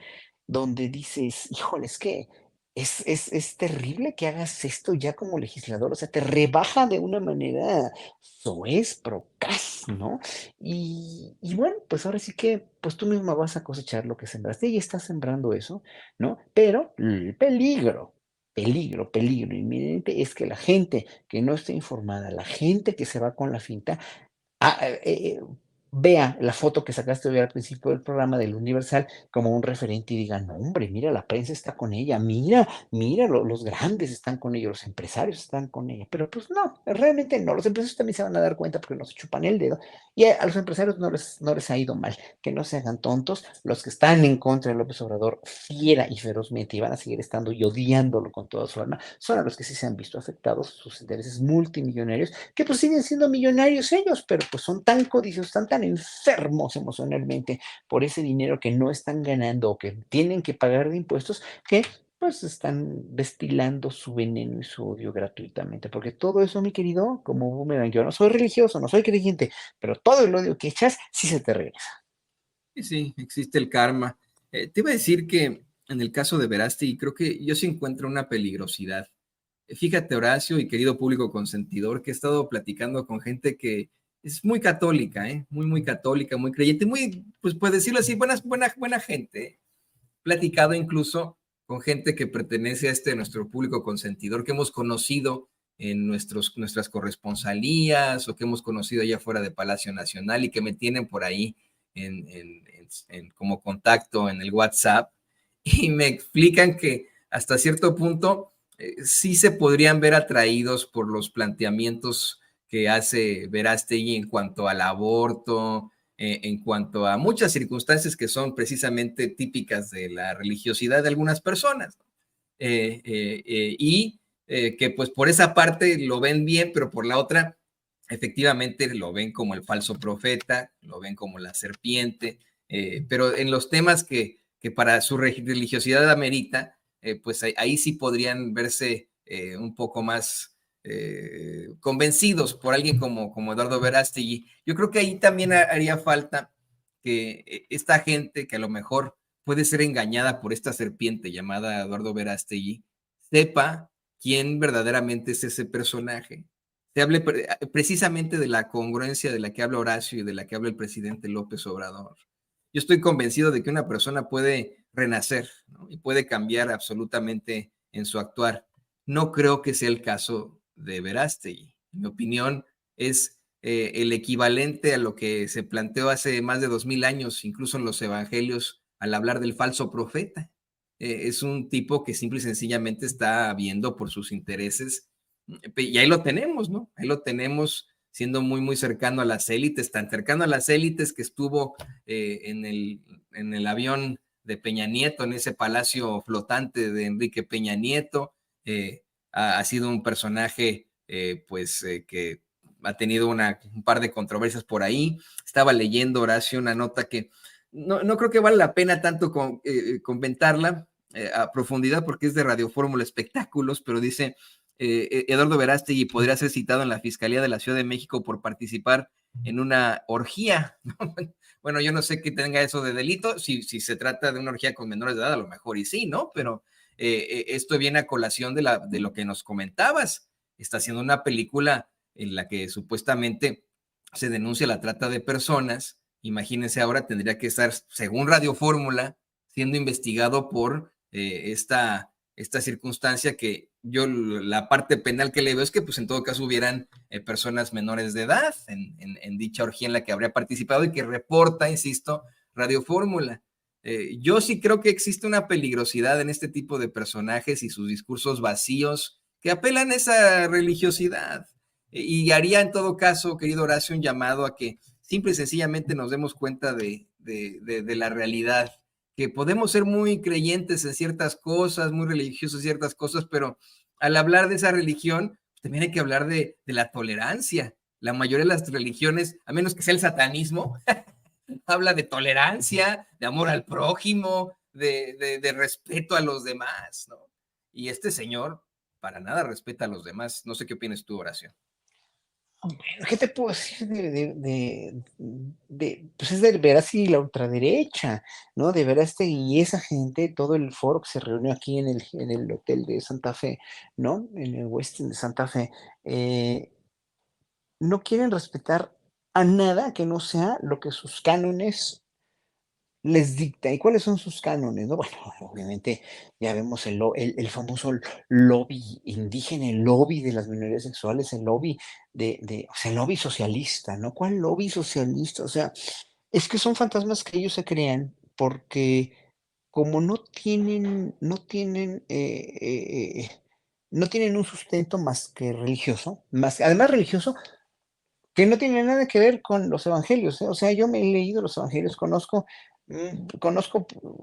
donde dices, híjole, es que es terrible que hagas esto ya como legislador, o sea, te rebaja de una manera soez, procaz, ¿no? Y bueno, pues ahora sí que, pues tú misma vas a cosechar lo que sembraste y estás sembrando eso, ¿no? Pero el peligro inminente es que la gente que no esté informada, la gente que se va con la finta, ah, vea la foto que sacaste hoy al principio del programa del Universal como un referente y diga, no, hombre, mira, la prensa está con ella, mira, los grandes están con ella, los empresarios están con ella, pero pues no, realmente no, los empresarios también se van a dar cuenta porque no se chupan el dedo y a los empresarios no les ha ido mal, que no se hagan tontos, los que están en contra de López Obrador fiera y ferozmente y van a seguir estando y odiándolo con toda su alma, son a los que sí se han visto afectados sus intereses multimillonarios que pues siguen siendo millonarios ellos, pero pues son tan codiciosos, están tan enfermos emocionalmente por ese dinero que no están ganando o que tienen que pagar de impuestos, que pues están destilando su veneno y su odio gratuitamente, porque todo eso, mi querido, como boomerang, yo no soy religioso, no soy creyente, pero todo el odio que echas sí se te regresa. Sí, sí, existe el karma. Te iba a decir que en el caso de Verástegui, creo que yo sí encuentro una peligrosidad. Fíjate, Horacio y querido público consentidor, que he estado platicando con gente que es muy católica, ¿eh? Muy, muy católica, muy creyente, muy, pues puedes decirlo así, buena gente. ¿Eh? Platicado incluso con gente que pertenece a nuestro público consentidor, que hemos conocido en nuestras corresponsalías o que hemos conocido allá fuera de Palacio Nacional y que me tienen por ahí como contacto en el WhatsApp y me explican que hasta cierto punto sí se podrían ver atraídos por los planteamientos que hace Verástegui en cuanto al aborto, en cuanto a muchas circunstancias que son precisamente típicas de la religiosidad de algunas personas. Y que pues por esa parte lo ven bien, pero por la otra, efectivamente lo ven como el falso profeta, lo ven como la serpiente, pero en los temas que para su religiosidad amerita, pues ahí sí podrían verse un poco más convencidos por alguien como Eduardo Verástegui. Yo creo que ahí también haría falta que esta gente que a lo mejor puede ser engañada por esta serpiente llamada Eduardo Verástegui, sepa quién verdaderamente es ese personaje. Se hable precisamente de la congruencia de la que habla Horacio y de la que habla el presidente López Obrador. Yo estoy convencido de que una persona puede renacer, ¿no? Y puede cambiar absolutamente en su actuar. No creo que sea el caso de Verástegui. En mi opinión, es el equivalente a lo que se planteó hace más de 2000 años, incluso en los evangelios, al hablar del falso profeta. Es un tipo que simple y sencillamente está viendo por sus intereses, y ahí lo tenemos, ¿no? Ahí lo tenemos siendo muy, muy cercano a las élites, tan cercano a las élites que estuvo en el avión de Peña Nieto, en ese palacio flotante de Enrique Peña Nieto. Ha sido un personaje, que ha tenido un par de controversias por ahí. Estaba leyendo, Horacio, una nota que no creo que vale la pena tanto comentarla a profundidad porque es de Radio Fórmula Espectáculos, pero dice Eduardo Verástegui podría ser citado en la Fiscalía de la Ciudad de México por participar en una orgía. Bueno, yo no sé qué tenga eso de delito, si se trata de una orgía con menores de edad, a lo mejor y sí, ¿no? Pero esto viene a colación de lo que nos comentabas. Está haciendo una película en la que supuestamente se denuncia la trata de personas. Imagínense ahora, tendría que estar, según Radio Fórmula, siendo investigado por esta circunstancia que yo la parte penal que le veo es que pues en todo caso hubieran personas menores de edad en dicha orgía en la que habría participado y que reporta, insisto, Radio Fórmula. Yo sí creo que existe una peligrosidad en este tipo de personajes y sus discursos vacíos que apelan a esa religiosidad. Y haría en todo caso, querido Horacio, un llamado a que simple y sencillamente nos demos cuenta de la realidad, que podemos ser muy creyentes en ciertas cosas, muy religiosos en ciertas cosas, pero al hablar de esa religión, también hay que hablar de la tolerancia. La mayoría de las religiones, a menos que sea el satanismo, habla de tolerancia, de amor al prójimo, de respeto a los demás, ¿no? Y este señor para nada respeta a los demás. No sé qué opinas tú, Horacio. Bueno, ¿qué te puedo decir pues es de veras y la ultraderecha, ¿no? De veras y esa gente, todo el foro que se reunió aquí en el hotel de Santa Fe, ¿no? En el Westin de Santa Fe, eh, no quieren respetar a nada que no sea lo que sus cánones les dicta. ¿Y cuáles son sus cánones? No, bueno, obviamente ya vemos el famoso lobby indígena, el lobby de las minorías sexuales, el lobby o sea, el lobby socialista, ¿no? ¿Cuál lobby socialista? O sea, es que son fantasmas que ellos se crean porque como no tienen un sustento más que religioso, además religioso, que no tiene nada que ver con los evangelios, ¿eh? O sea, yo me he leído los evangelios, conozco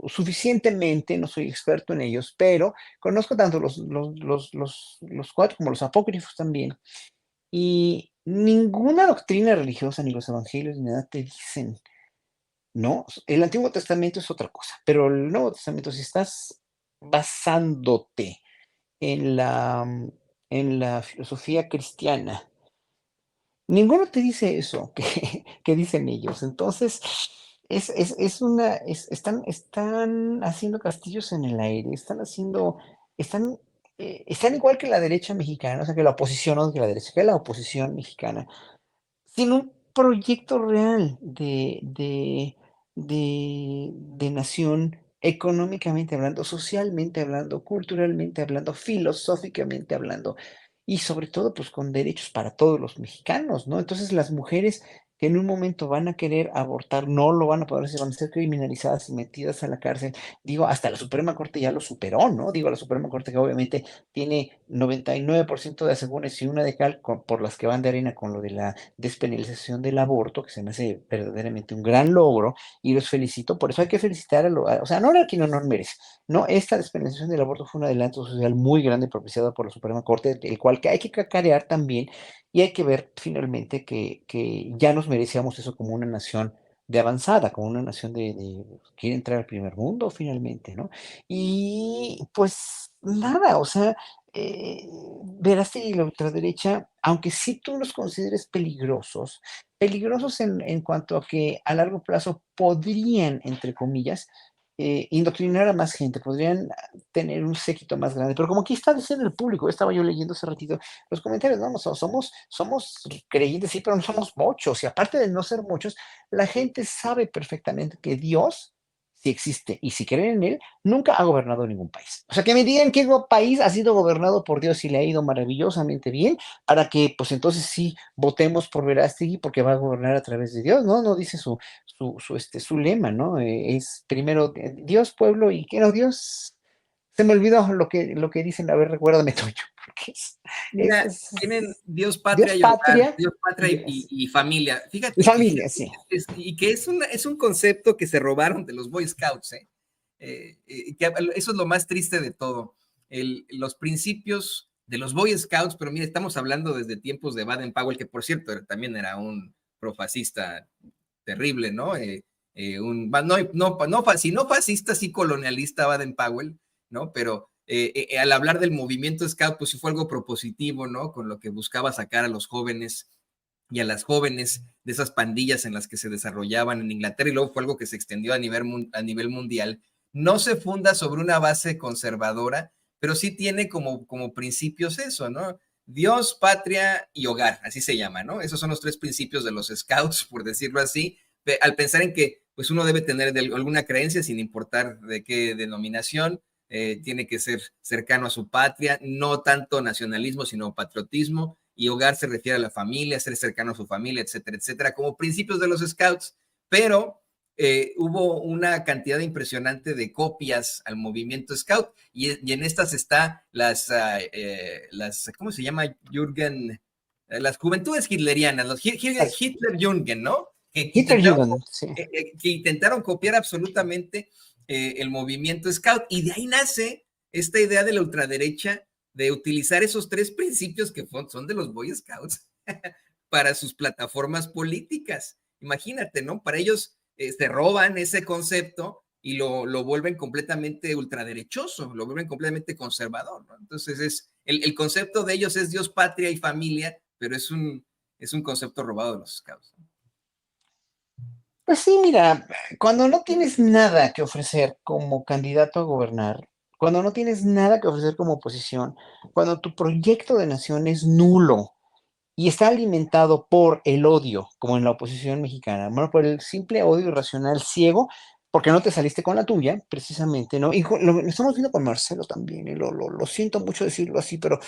suficientemente, no soy experto en ellos, pero conozco tanto los cuatro como los apócrifos también. Y ninguna doctrina religiosa, ni los evangelios, ni nada te dicen, ¿no? El Antiguo Testamento es otra cosa, pero el Nuevo Testamento, si estás basándote en en la filosofía cristiana, ninguno te dice eso que dicen ellos. Entonces, están haciendo castillos en el aire, están igual que la derecha mexicana, o sea, que la oposición, no que la derecha, que la oposición mexicana, sin un proyecto real de nación, económicamente hablando, socialmente hablando, culturalmente hablando, filosóficamente hablando, y sobre todo, pues con derechos para todos los mexicanos, ¿no? Entonces las mujeres que en un momento van a querer abortar, no lo van a poder hacer, van a ser criminalizadas y metidas a la cárcel. Digo, hasta la Suprema Corte ya lo superó, ¿no? Digo, la Suprema Corte que obviamente tiene 99% de asegúnes y una de cal por las que van de arena con lo de la despenalización del aborto, que se me hace verdaderamente un gran logro, y los felicito. Por eso hay que felicitar o sea, no a quien no merece. No, esta despenalización del aborto fue un adelanto social muy grande propiciado por la Suprema Corte, el cual que hay que cacarear también, y hay que ver finalmente que ya nos merecíamos eso como una nación de avanzada, como una nación quiere entrar al primer mundo finalmente, ¿no? Y pues nada, o sea, eh, Verástegui y la ultraderecha, aunque sí tú los consideres peligrosos, peligrosos en cuanto a que a largo plazo podrían, entre comillas, indoctrinar a más gente, podrían tener un séquito más grande, pero como aquí está diciendo el público, estaba yo leyendo hace ratito los comentarios, no, somos creyentes, sí, pero no somos muchos, y aparte de no ser muchos, la gente sabe perfectamente que Dios, si existe y si creen en él, nunca ha gobernado ningún país. O sea, que me digan qué país ha sido gobernado por Dios y le ha ido maravillosamente bien, para que pues entonces sí votemos por Verástegui porque va a gobernar a través de Dios, ¿no? No dice su lema, ¿no? Es primero Dios, pueblo y ¿qué no? Dios. Se me olvidó lo que dicen, a ver, recuérdame tuyo, porque Mira, tienen Dios, patria Dios, y hogar, patria Dios, patria y familia. y Fíjate que, familia, sí. y que es un concepto que se robaron de los Boy Scouts, ¿eh? Eso es lo más triste de todo. Los principios de los Boy Scouts, pero mira, estamos hablando desde tiempos de Baden-Powell, que por cierto también era un profascista terrible, ¿no? Si no fascista, sí colonialista Baden-Powell, ¿no? Pero al hablar del movimiento Scout, pues sí fue algo propositivo, ¿no? Con lo que buscaba sacar a los jóvenes y a las jóvenes de esas pandillas en las que se desarrollaban en Inglaterra y luego fue algo que se extendió a nivel mundial. No se funda sobre una base conservadora, pero sí tiene como principios eso, ¿no? Dios, patria y hogar, así se llama, ¿no? Esos son los tres principios de los scouts, por decirlo así, al pensar en que pues uno debe tener alguna creencia sin importar de qué denominación, tiene que ser cercano a su patria, no tanto nacionalismo, sino patriotismo, y hogar se refiere a la familia, ser cercano a su familia, etcétera, etcétera, como principios de los scouts, pero hubo una cantidad impresionante de copias al movimiento scout y en estas está ¿cómo se llama? Jürgen, las juventudes hitlerianas, los Hitler-Jürgen, ¿no? Hitlerjugend, sí. Que intentaron copiar absolutamente el movimiento scout y de ahí nace esta idea de la ultraderecha de utilizar esos tres principios que son de los Boy Scouts para sus plataformas políticas. Imagínate, ¿no? Para ellos se roban ese concepto y lo vuelven completamente ultraderechoso, lo vuelven completamente conservador, ¿no? Entonces el concepto de ellos es Dios, patria y familia, pero es un concepto robado de los Scouts. Pues sí, mira, cuando no tienes nada que ofrecer como candidato a gobernar, cuando no tienes nada que ofrecer como oposición, cuando tu proyecto de nación es nulo y está alimentado por el odio, como en la oposición mexicana, bueno, por el simple odio irracional ciego, porque no te saliste con la tuya, precisamente, ¿no? Y lo estamos viendo con Marcelo también, y lo siento mucho decirlo así, pero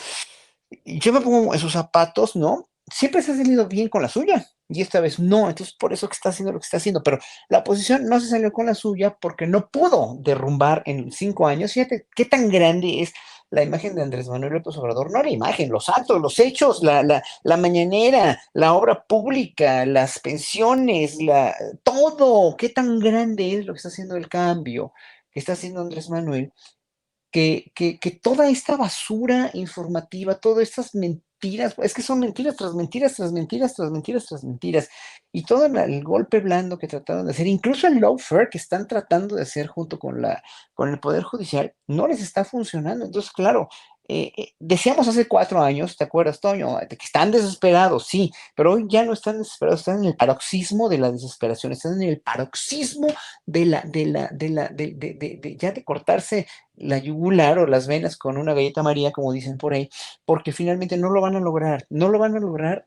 yo me pongo en sus zapatos, ¿no? Siempre se ha salido bien con la suya y esta vez no, entonces por eso que está haciendo lo que está haciendo, pero la oposición no se salió con la suya porque no pudo derrumbar en 5 años. Fíjate qué tan grande es la imagen de Andrés Manuel López Obrador, no la imagen, los actos, los hechos, la mañanera, la obra pública, las pensiones, todo, qué tan grande es lo que está haciendo el cambio que está haciendo Andrés Manuel, que toda esta basura informativa, todas estas mentiras, es que son mentiras tras mentiras, tras mentiras, tras mentiras, tras mentiras, y todo el golpe blando que trataron de hacer, incluso el lawfare que están tratando de hacer junto con el Poder Judicial, no les está funcionando. Entonces, claro, decíamos hace 4 años, ¿te acuerdas, Toño? De que están desesperados, sí, pero hoy ya no están desesperados, están en el paroxismo de la desesperación, están en el paroxismo ya de cortarse la yugular o las venas con una galleta María, como dicen por ahí, porque finalmente no lo van a lograr, no lo van a lograr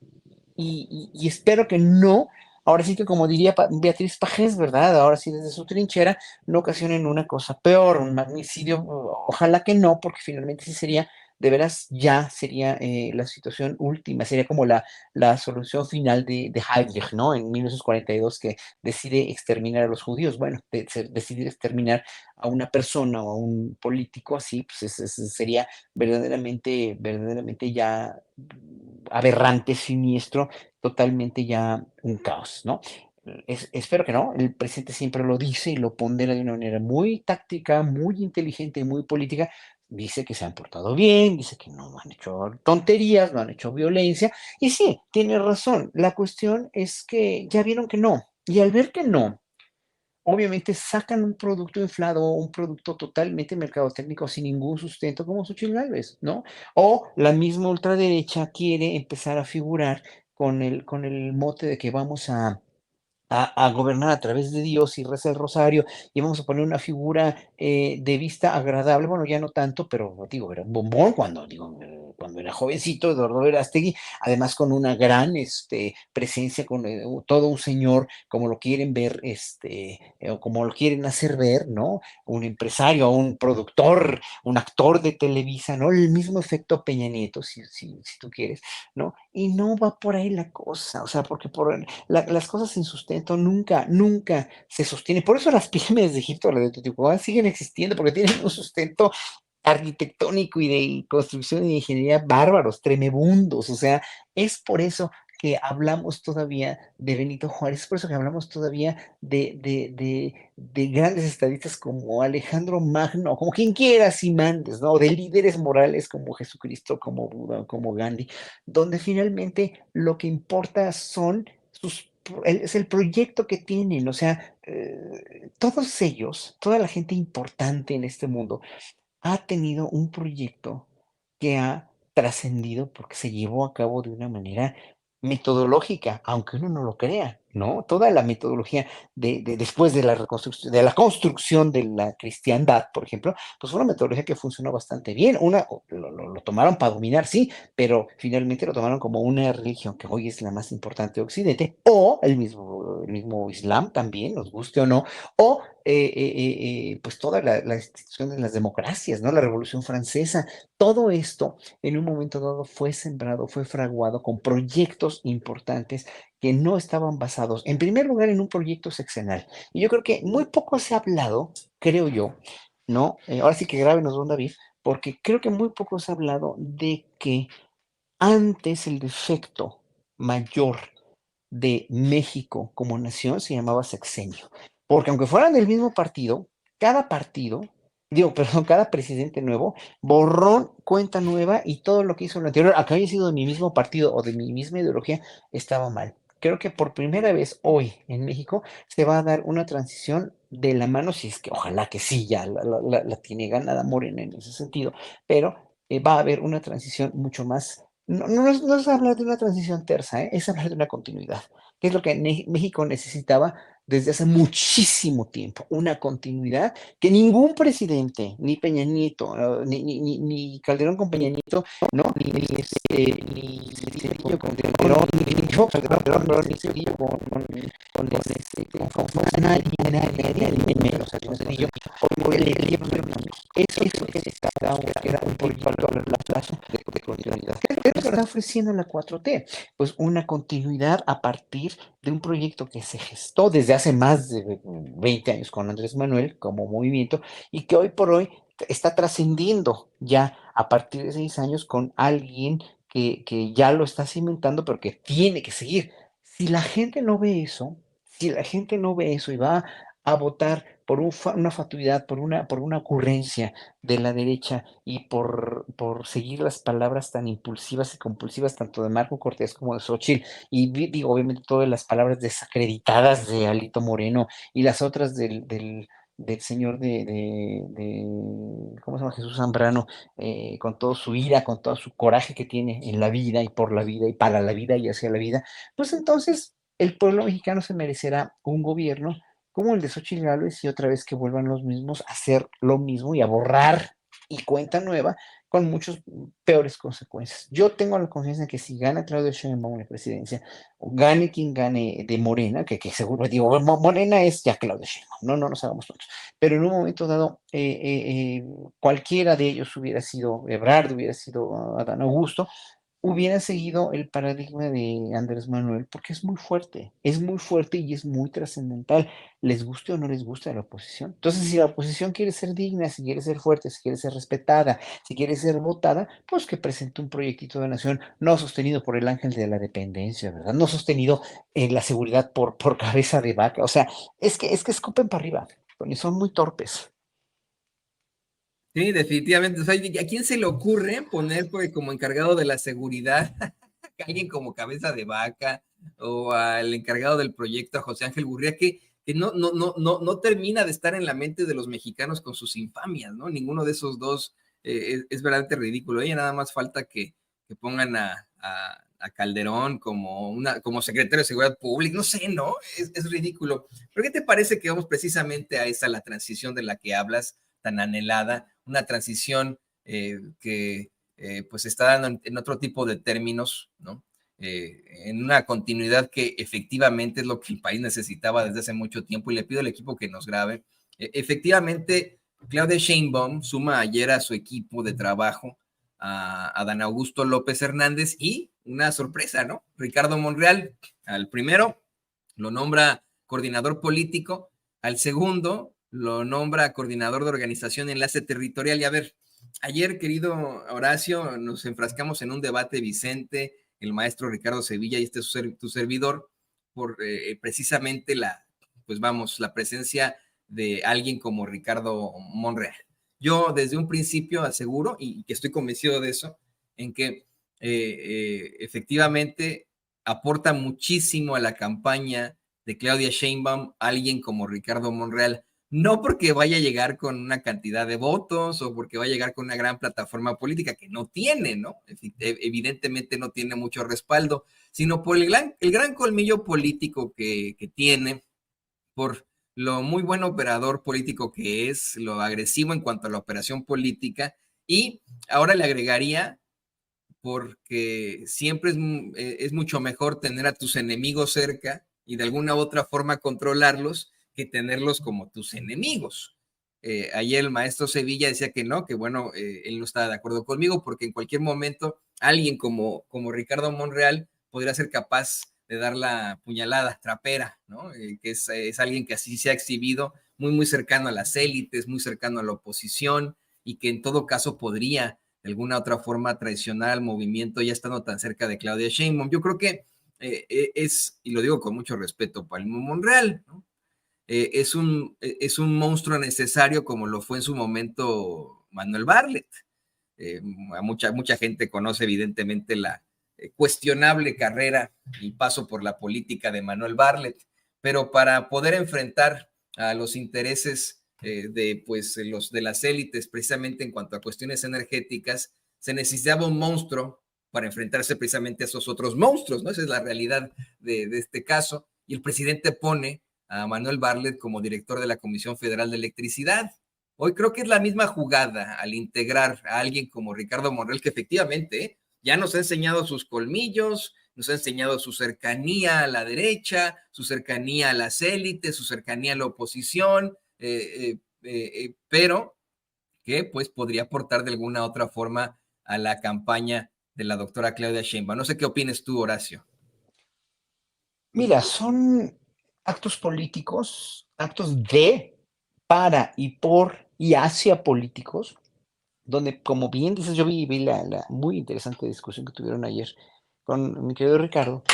y espero que no, ahora sí que como diría Beatriz Pajés, ¿verdad? Ahora sí desde su trinchera, no ocasionen una cosa peor, un magnicidio, ojalá que no, porque finalmente sí sería de veras ya sería la situación última, sería como la solución final de Heydrich, ¿no? En 1942, que decide exterminar a los judíos. Bueno, decidir exterminar a una persona o a un político así, pues sería verdaderamente ya aberrante, siniestro, totalmente ya un caos, ¿no? Espero que no, el presidente siempre lo dice y lo pondera de una manera muy táctica, muy inteligente, muy política. Dice que se han portado bien, dice que no han hecho tonterías, no han hecho violencia. Y sí, tiene razón. La cuestión es que ya vieron que no. Y al ver que no, obviamente sacan un producto inflado, un producto totalmente mercadotécnico sin ningún sustento como Xochitl Gálvez, ¿no? O la misma ultraderecha quiere empezar a figurar con el mote de que vamos a gobernar a través de Dios y reza el rosario y vamos a poner una figura de vista agradable, bueno, ya no tanto, pero digo, era un bombón cuando era jovencito, Eduardo Verástegui, además con una gran presencia, con todo un señor, como lo quieren ver, o como lo quieren hacer ver, ¿no? Un empresario, un productor, un actor de Televisa, ¿no? El mismo efecto Peña Nieto, si tú quieres, ¿no? Y no va por ahí la cosa, o sea, porque las cosas sin sustento nunca se sostienen. Por eso las pirámides de Egipto, las de Teotihuacán, siguen existiendo, porque tienen un sustento arquitectónico y de construcción y de ingeniería bárbaros, tremebundos. O sea, es por eso que hablamos todavía de Benito Juárez, es por eso que hablamos todavía de grandes estadistas como Alejandro Magno, como quien quiera, si mandes, ¿no? De líderes morales como Jesucristo, como Buda, como Gandhi, donde finalmente lo que importa es el proyecto que tienen, o sea, todos ellos, toda la gente importante en este mundo, ha tenido un proyecto que ha trascendido porque se llevó a cabo de una manera metodológica, aunque uno no lo crea, ¿no? Toda la metodología después de la reconstrucción, de la construcción de la cristiandad, por ejemplo, pues fue una metodología que funcionó bastante bien. Lo tomaron para dominar, sí, pero finalmente lo tomaron como una religión que hoy es la más importante de Occidente, o el mismo Islam también, nos guste o no, o pues toda la institución de las democracias, ¿no? La Revolución Francesa, todo esto en un momento dado fue sembrado, fue fraguado con proyectos importantes que no estaban basados, en primer lugar, en un proyecto sexenal. Y yo creo que muy poco se ha hablado, creo yo, ¿no? Ahora sí que grábenos, don David, porque creo que muy poco se ha hablado de que antes el defecto mayor de México como nación se llamaba sexenio. Porque aunque fueran del mismo partido, perdón, cada presidente nuevo, borrón, cuenta nueva y todo lo que hizo el anterior, aunque haya sido de mi mismo partido o de mi misma ideología, estaba mal. Creo que por primera vez hoy en México se va a dar una transición de la mano, si es que ojalá que sí, ya la tiene ganada Morena en ese sentido, pero va a haber una transición mucho más. No es hablar de una transición tersa, es hablar de una continuidad, que es lo que México necesitaba desde hace muchísimo tiempo, una continuidad que ningún presidente, ni Peña Nieto, ni Calderón con Peña Nieto, ¿no? Ni Cedillo con Calderón, ni Fox Calderón, perdón, ni Cedillo con Fox, nadie menos, con Cedillo, porque eso es lo que necesitaba, que era un proyecto a largo plazo de continuidad. ¿Qué es lo que está ofreciendo la 4T? Pues una continuidad a partir de un proyecto que se gestó desde hace más de 20 años con Andrés Manuel como movimiento y que hoy por hoy está trascendiendo ya a partir de 6 años con alguien que ya lo está cimentando, pero que tiene que seguir. Si la gente no ve eso y va a votar por una fatuidad, por una ocurrencia de la derecha y por seguir las palabras tan impulsivas y compulsivas tanto de Marco Cortés como de Xochitl, y digo, obviamente todas las palabras desacreditadas de Alito Moreno y las otras del señor ¿cómo se llama? Jesús Zambrano, con toda su ira, con todo su coraje que tiene en la vida y por la vida y para la vida y hacia la vida, pues entonces el pueblo mexicano se merecerá un gobierno como el de Xochitl Gálvez y otra vez que vuelvan los mismos a hacer lo mismo y a borrar y cuenta nueva con muchas peores consecuencias. Yo tengo la confianza en que si gana Claudia Sheinbaum la presidencia, o gane quien gane de Morena, que seguro digo, Morena es ya Claudia Sheinbaum, no nos hagamos tontos, pero en un momento dado, cualquiera de ellos hubiera sido Ebrard, hubiera sido Adán Augusto, hubieran seguido el paradigma de Andrés Manuel, porque es muy fuerte y es muy trascendental, les guste o no les guste a la oposición. Entonces, si la oposición quiere ser digna, si quiere ser fuerte, si quiere ser respetada, si quiere ser votada, pues que presente un proyectito de nación no sostenido por el ángel de la dependencia, ¿verdad? No sostenido en la seguridad por cabeza de vaca. O sea, es que escupen para arriba, Tony, son muy torpes. Sí, definitivamente. O sea, ¿a quién se le ocurre poner pues, como encargado de la seguridad a alguien como cabeza de vaca o al encargado del proyecto, a José Ángel Gurría, que no termina de estar en la mente de los mexicanos con sus infamias, ¿no? Ninguno de esos dos es verdaderamente ridículo. Ella nada más falta que pongan a Calderón como secretario de Seguridad Pública, no sé, ¿no? Es ridículo. ¿Pero qué te parece que vamos precisamente a esa, la transición de la que hablas, tan anhelada, una transición que pues se está dando en otro tipo de términos, ¿no? En una continuidad que efectivamente es lo que el país necesitaba desde hace mucho tiempo y le pido al equipo que nos grabe. Efectivamente, Claudia Sheinbaum suma ayer a su equipo de trabajo a Dan Augusto López Hernández y una sorpresa, ¿no? Ricardo Monreal, al primero lo nombra coordinador político, al segundo lo nombra coordinador de organización enlace territorial. Y a ver, ayer, querido Horacio, nos enfrascamos en un debate, Vicente, el maestro Ricardo Sevilla y tu servidor, por precisamente pues vamos, la presencia de alguien como Ricardo Monreal. Yo desde un principio aseguro, y que estoy convencido de eso, en que efectivamente aporta muchísimo a la campaña de Claudia Sheinbaum alguien como Ricardo Monreal, no porque vaya a llegar con una cantidad de votos o porque vaya a llegar con una gran plataforma política que no tiene, ¿no? Evidentemente no tiene mucho respaldo, sino por el gran colmillo político que tiene, por lo muy buen operador político que es, lo agresivo en cuanto a la operación política, y ahora le agregaría porque siempre es mucho mejor tener a tus enemigos cerca y de alguna u otra forma controlarlos que tenerlos como tus enemigos. Ayer el maestro Sevilla decía que no, que bueno, él no estaba de acuerdo conmigo porque en cualquier momento alguien como Ricardo Monreal podría ser capaz de dar la puñalada trapera, ¿no? Que es alguien que así se ha exhibido muy cercano a las élites, muy cercano a la oposición y que en todo caso podría de alguna otra forma traicionar al movimiento ya estando tan cerca de Claudia Sheinbaum. Yo creo que y lo digo con mucho respeto, Palmo Monreal, ¿no? Es un monstruo necesario como lo fue en su momento Manuel Bartlett. A mucha gente conoce evidentemente la cuestionable carrera y paso por la política de Manuel Bartlett, pero para poder enfrentar a los intereses de pues los de las élites precisamente en cuanto a cuestiones energéticas, se necesitaba un monstruo para enfrentarse precisamente a esos otros monstruos, ¿no? Esa es la realidad de este caso. Y el presidente pone a Manuel Bartlett como director de la Comisión Federal de Electricidad. Hoy creo que es la misma jugada al integrar a alguien como Ricardo Monreal, que efectivamente ya nos ha enseñado sus colmillos, nos ha enseñado su cercanía a la derecha, su cercanía a las élites, su cercanía a la oposición, pero que pues podría aportar de alguna otra forma a la campaña de la doctora Claudia Sheinbaum. No sé qué opines tú, Horacio. Mira, son actos políticos, actos de, para y por y hacia políticos, donde, como bien dices, yo vi la muy interesante discusión que tuvieron ayer con mi querido Ricardo,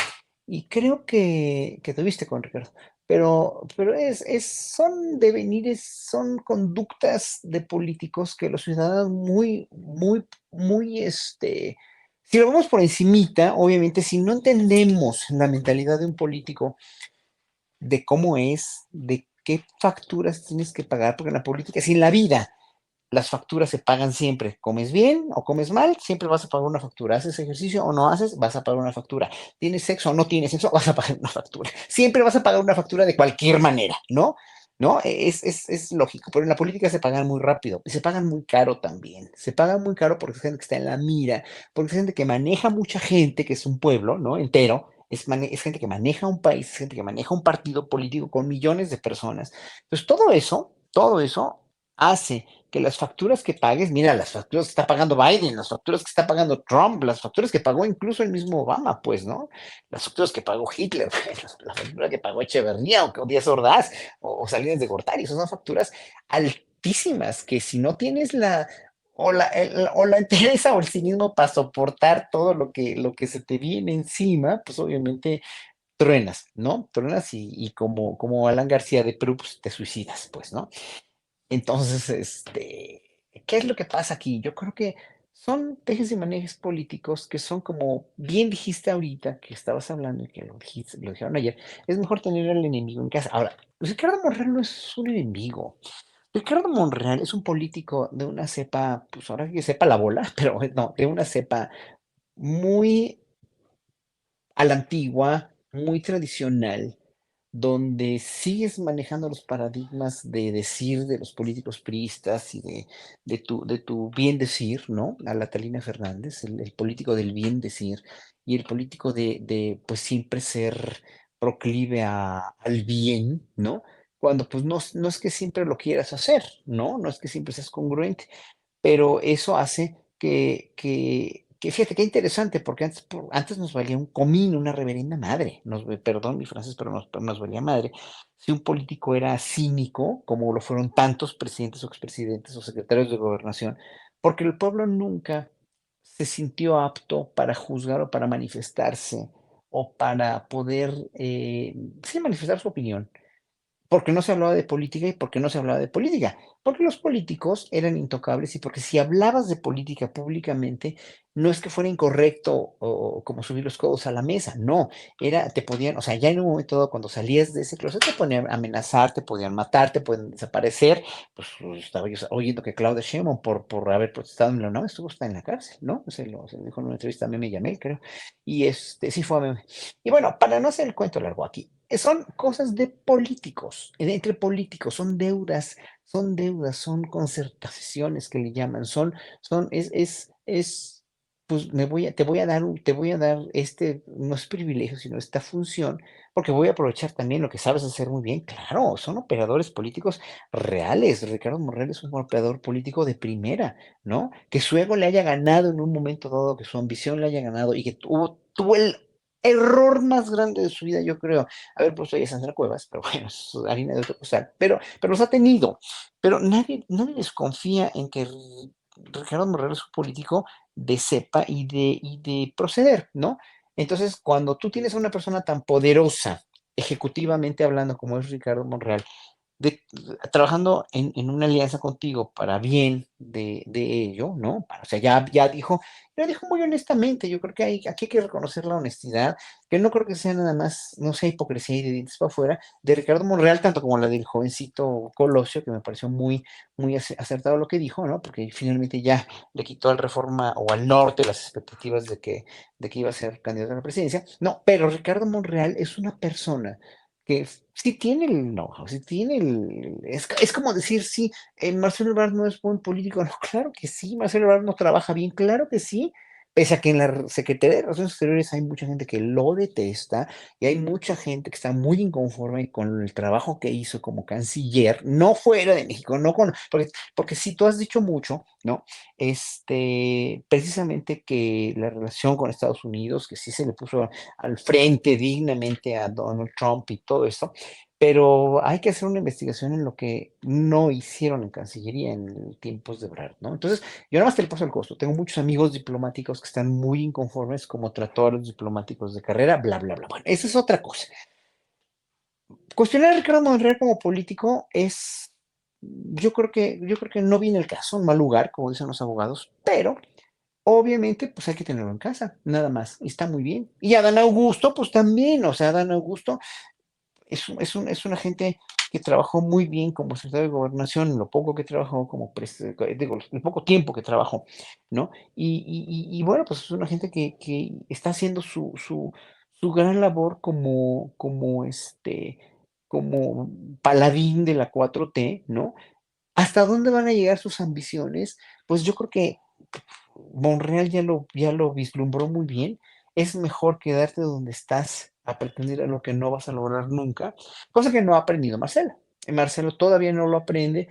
y creo que tuviste con Ricardo, pero son devenires, son conductas de políticos que los ciudadanos si lo vemos por encimita, obviamente, si no entendemos la mentalidad de un político, de cómo es, de qué facturas tienes que pagar, porque en la política, si en la vida las facturas se pagan siempre. Comes bien o comes mal, siempre vas a pagar una factura. Haces ejercicio o no haces, vas a pagar una factura. Tienes sexo o no tienes sexo, vas a pagar una factura. Siempre vas a pagar una factura de cualquier manera, ¿no? ¿no? Es lógico, pero en la política se pagan muy rápido y se pagan muy caro también. Se pagan muy caro porque es gente que está en la mira, porque es gente que maneja mucha gente, que es un pueblo, ¿no? Entero. Es gente que maneja un país, es gente que maneja un partido político con millones de personas. Entonces, todo eso hace que las facturas que pagues, mira, las facturas que está pagando Biden, las facturas que está pagando Trump, las facturas que pagó incluso el mismo Obama, pues, ¿no? Las facturas que pagó Hitler, la factura que pagó Echeverría o Díaz Ordaz, o Salinas de Gortari, esas son facturas altísimas que si no tienes o la entereza o el cinismo para soportar todo lo que se te viene encima, pues obviamente truenas, ¿no? Truenas y como Alan García de Perú, pues te suicidas, pues, ¿no? Entonces, ¿qué es lo que pasa aquí? Yo creo que son tejes y manejes políticos que son como bien dijiste ahorita, que estabas hablando y que lo dijeron ayer, es mejor tener al enemigo en casa. Ahora, Ricardo Monreal no es un enemigo. Ricardo Monreal es un político de una cepa, pues ahora que sepa la bola, pero no, de una cepa muy a la antigua, muy tradicional, donde sigues manejando los paradigmas de decir de los políticos priistas y de tu bien decir, ¿no? A la Talina Fernández, el político del bien decir, y el político pues siempre ser proclive al bien, ¿no? Cuando pues no es que siempre lo quieras hacer, ¿no? No es que siempre seas congruente, pero eso hace que fíjate qué interesante, porque antes nos valía un comino, una reverenda madre, perdón mi francés, pero nos valía madre, si un político era cínico, como lo fueron tantos presidentes o expresidentes o secretarios de gobernación, porque el pueblo nunca se sintió apto para juzgar o para manifestarse o para poder, sí, manifestar su opinión porque no se hablaba de política y porque no se hablaba de política, porque los políticos eran intocables y porque si hablabas de política públicamente, no es que fuera incorrecto o como subir los codos a la mesa, no, te podían, o sea, ya en un momento dado, cuando salías de ese closet, te podían amenazar, te podían matar, te podían desaparecer, pues estaba yo oyendo que Claudia Sheinbaum por haber protestado en la UNAM estuvo hasta en la cárcel, ¿no? Se lo dijo en una entrevista a Meme Yamel, creo, y sí fue a Meme. Y bueno, para no hacer el cuento largo aquí, son cosas de políticos, entre políticos, son deudas, son concertaciones que le llaman, pues te voy a dar no es privilegio, sino esta función, porque voy a aprovechar también lo que sabes hacer muy bien. Claro, son operadores políticos reales. Ricardo Monreal es un operador político de primera, ¿no? Que su ego le haya ganado en un momento dado, que su ambición le haya ganado y que tuvo el error más grande de su vida, yo creo, haber puesto ahí a Sandra Cuevas, pero bueno, es harina de otro costal, pero los ha tenido. Pero nadie desconfía en que Ricardo Monreal es un político de cepa y de proceder, ¿no? Entonces, cuando tú tienes a una persona tan poderosa, ejecutivamente hablando, como es Ricardo Monreal, trabajando en una alianza contigo para bien de ello, ¿no? O sea, ya dijo, lo dijo muy honestamente, yo creo que aquí hay que reconocer la honestidad, que no creo que sea nada más, no sea hipocresía y de dientes para afuera, de Ricardo Monreal, tanto como la del jovencito Colosio, que me pareció muy acertado lo que dijo, ¿no? Porque finalmente ya le quitó al Reforma o al Norte las expectativas de que iba a ser candidato a la presidencia. No, pero Ricardo Monreal es una persona que sí tiene el enojo, sí tiene es como decir, sí, Marcelo Ebrard no es buen político, no, claro que sí, Marcelo Ebrard no trabaja bien, claro que sí, pese a que en la Secretaría de Relaciones Exteriores hay mucha gente que lo detesta y hay mucha gente que está muy inconforme con el trabajo que hizo como canciller, no fuera de México, no porque sí, tú has dicho mucho, ¿no? Precisamente que la relación con Estados Unidos, que sí se le puso al frente dignamente a Donald Trump y todo esto, pero hay que hacer una investigación en lo que no hicieron en Cancillería en tiempos de Brad, ¿no? Entonces, yo nada más te le paso el costo. Tengo muchos amigos diplomáticos que están muy inconformes como trató a los diplomáticos de carrera, bla, bla, bla. Bueno, esa es otra cosa. Cuestionar a Ricardo Monreal como político yo creo que no viene el caso, en mal lugar, como dicen los abogados, pero obviamente, pues hay que tenerlo en casa, nada más, y está muy bien. Y Adán Augusto, pues también, o sea, Adán Augusto es una gente que trabajó muy bien como secretario de Gobernación, en lo poco que trabajó, digo, el poco tiempo que trabajó, ¿no? Y bueno, pues es una gente que está haciendo su gran labor como como paladín de la 4T, ¿no? ¿Hasta dónde van a llegar sus ambiciones? Pues yo creo que Monreal ya lo vislumbró muy bien. Es mejor quedarte donde estás a pretender a lo que no vas a lograr nunca, cosa que no ha aprendido Marcelo. Marcelo todavía no lo aprende,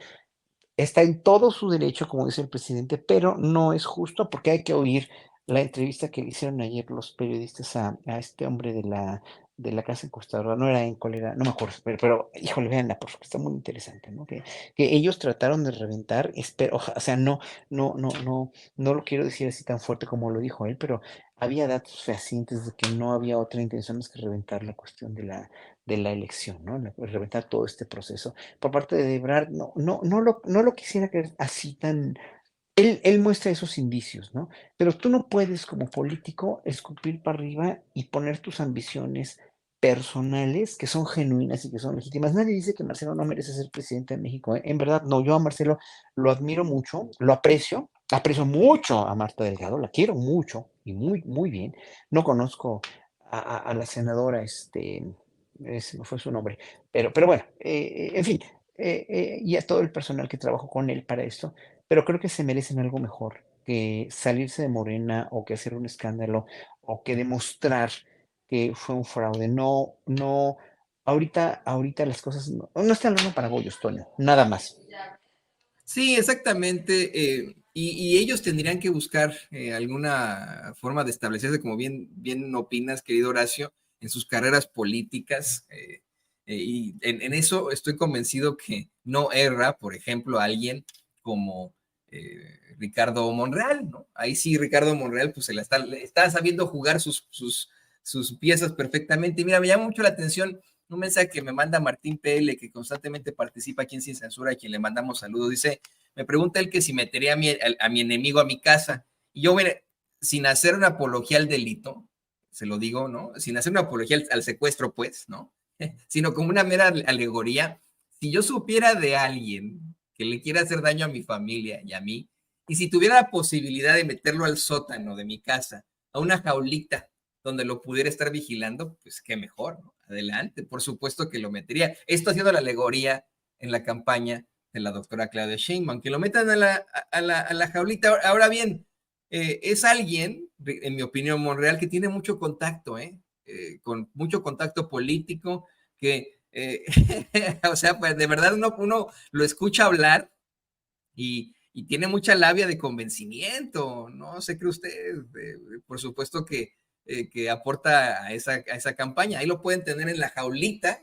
está en todo su derecho, como dice el presidente, pero no es justo porque hay que oír la entrevista que le hicieron ayer los periodistas a este hombre de la casa encuestadora, no era en cuál era, no me acuerdo, pero híjole, véanla, porque está muy interesante, ¿no? Que ellos trataron de reventar, espero, o sea, no lo quiero decir así tan fuerte como lo dijo él, pero había datos fehacientes de que no había otra intención más que reventar la cuestión de la elección, ¿no? Reventar todo este proceso por parte de Ebrard, no lo quisiera creer así tan... Él muestra esos indicios, ¿no? Pero tú no puedes como político escupir para arriba y poner tus ambiciones personales que son genuinas y que son legítimas. Nadie dice que Marcelo no merece ser presidente de México, ¿eh? En verdad, no, yo a Marcelo lo admiro mucho, lo aprecio mucho a Marta Delgado, la quiero mucho y muy, muy bien. No conozco a la senadora, ese no fue su nombre, pero bueno, en fin, y a todo el personal que trabajó con él para esto, pero creo que se merecen algo mejor que salirse de Morena o que hacer un escándalo o que demostrar que fue un fraude. Ahorita las cosas no están hablando para bollos, Toño, nada más. Sí, exactamente. Y ellos tendrían que buscar alguna forma de establecerse, como bien opinas, querido Horacio, en sus carreras políticas. Y en eso estoy convencido que no erra, por ejemplo, alguien como Ricardo Monreal, ¿no? Ahí sí, Ricardo Monreal, pues le está sabiendo jugar sus piezas perfectamente. Y mira, me llama mucho la atención un mensaje que me manda Martín PL, que constantemente participa aquí en Sin Censura, a quien le mandamos saludos. Dice, me pregunta él que si metería a mi enemigo a mi casa. Y yo, mire, sin hacer una apología al delito, se lo digo, ¿no? Sin hacer una apología al secuestro, pues, ¿no? Sino como una mera alegoría. Si yo supiera de alguien que le quiera hacer daño a mi familia y a mí, y si tuviera la posibilidad de meterlo al sótano de mi casa, a una jaulita donde lo pudiera estar vigilando, pues qué mejor, ¿no? Adelante, por supuesto que lo metería. Esto ha sido la alegoría en la campaña de la doctora Claudia Sheinbaum, que lo metan a la jaulita. Ahora bien, es alguien, en mi opinión, Monreal, que tiene mucho contacto, con mucho contacto político, que, o sea, pues de verdad uno lo escucha hablar y tiene mucha labia de convencimiento, ¿no? ¿Se cree usted? Por supuesto que aporta a esa campaña. Ahí lo pueden tener en la jaulita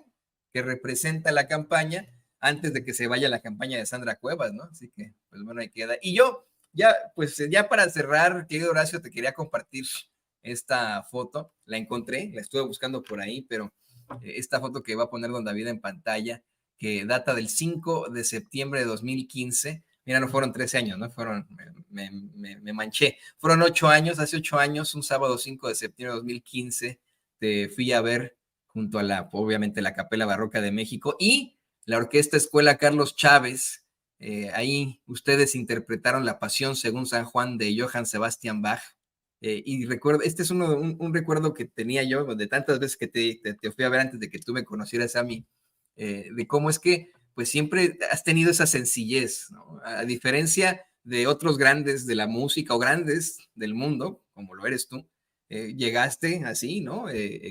que representa la campaña antes de que se vaya la campaña de Sandra Cuevas, ¿no? Así que, pues bueno, ahí queda. Y yo, ya, pues ya para cerrar, querido Horacio, te quería compartir esta foto. La encontré, la estuve buscando por ahí, pero esta foto que va a poner don David en pantalla, que data del 5 de septiembre de 2015. Mira, no fueron 13 años, ¿no? Me manché. Fueron 8 años, hace 8 años, un sábado 5 de septiembre de 2015, te fui a ver junto a obviamente, la Capela Barroca de México y la Orquesta Escuela Carlos Chávez. Ahí ustedes interpretaron La Pasión según San Juan de Johann Sebastian Bach. Y recuerdo, este es un recuerdo que tenía yo de tantas veces que te fui a ver antes de que tú me conocieras a mí, de cómo es que pues siempre has tenido esa sencillez, ¿no? A diferencia de otros grandes de la música o grandes del mundo, como lo eres tú, llegaste así, ¿no?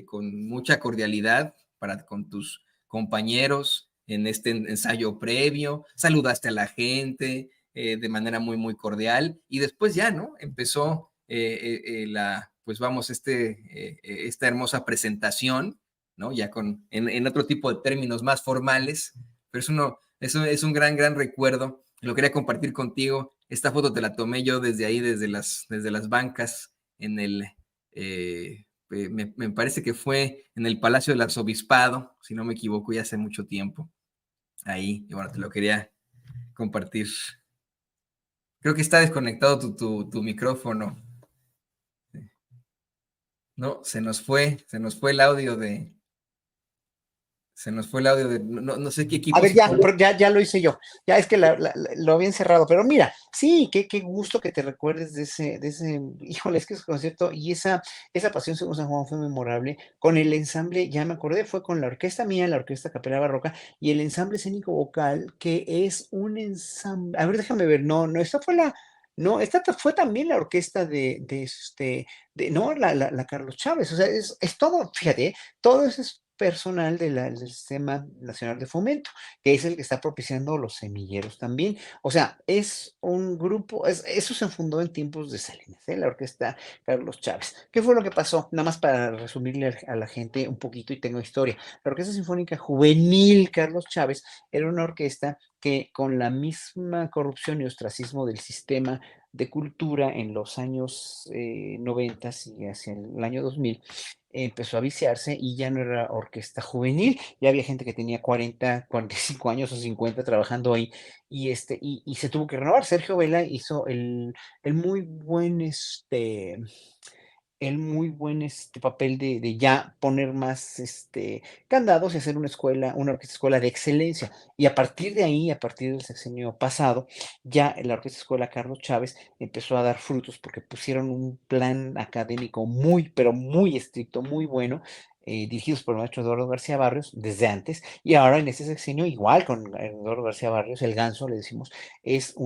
Con mucha cordialidad con tus compañeros en este ensayo previo, saludaste a la gente de manera muy, muy cordial y después ya, ¿no? Empezó pues vamos, esta hermosa presentación, ¿no? Ya en otro tipo de términos más formales, pero es un gran recuerdo. Lo quería compartir contigo. Esta foto te la tomé yo desde ahí, desde las bancas, me parece que fue en el Palacio del Arzobispado, si no me equivoco, ya hace mucho tiempo. Ahí, y bueno, te lo quería compartir. Creo que está desconectado tu micrófono. No, se nos fue el audio Se nos fue el audio de, no sé qué A equipo. ver, ya lo hice yo. Ya es que lo había encerrado. Pero mira, sí, qué gusto que te recuerdes híjole, es que ese concierto y esa pasión según San Juan fue memorable. Con el ensamble, ya me acordé, fue con la orquesta mía, la Orquesta Capela Barroca, y el ensamble escénico vocal, que es un ensamble. A ver, déjame ver, no, esta fue no, fue también la orquesta no, la Carlos Chávez. O sea, es todo, fíjate, todo eso es personal del Sistema Nacional de Fomento, que es el que está propiciando los semilleros también. O sea, es un grupo, eso se fundó en tiempos de Salinas, ¿eh? La orquesta Carlos Chávez. ¿Qué fue lo que pasó? Nada más para resumirle a la gente un poquito y tengo historia. La Orquesta Sinfónica Juvenil Carlos Chávez era una orquesta que con la misma corrupción y ostracismo del sistema de cultura en los años 90 y hacia el año 2000, empezó a viciarse y ya no era orquesta juvenil, ya había gente que tenía 40, 45 años o 50 trabajando ahí y se tuvo que renovar. Sergio Vela hizo el muy buen papel de ya poner más candados y hacer una orquesta escuela de excelencia. Y a partir de ahí, a partir del sexenio pasado, ya la Orquesta Escuela Carlos Chávez empezó a dar frutos porque pusieron un plan académico muy, pero muy estricto, muy bueno, dirigidos por el maestro Eduardo García Barrios desde antes, y ahora en este sexenio, igual con Eduardo García Barrios, el Ganso, le decimos, es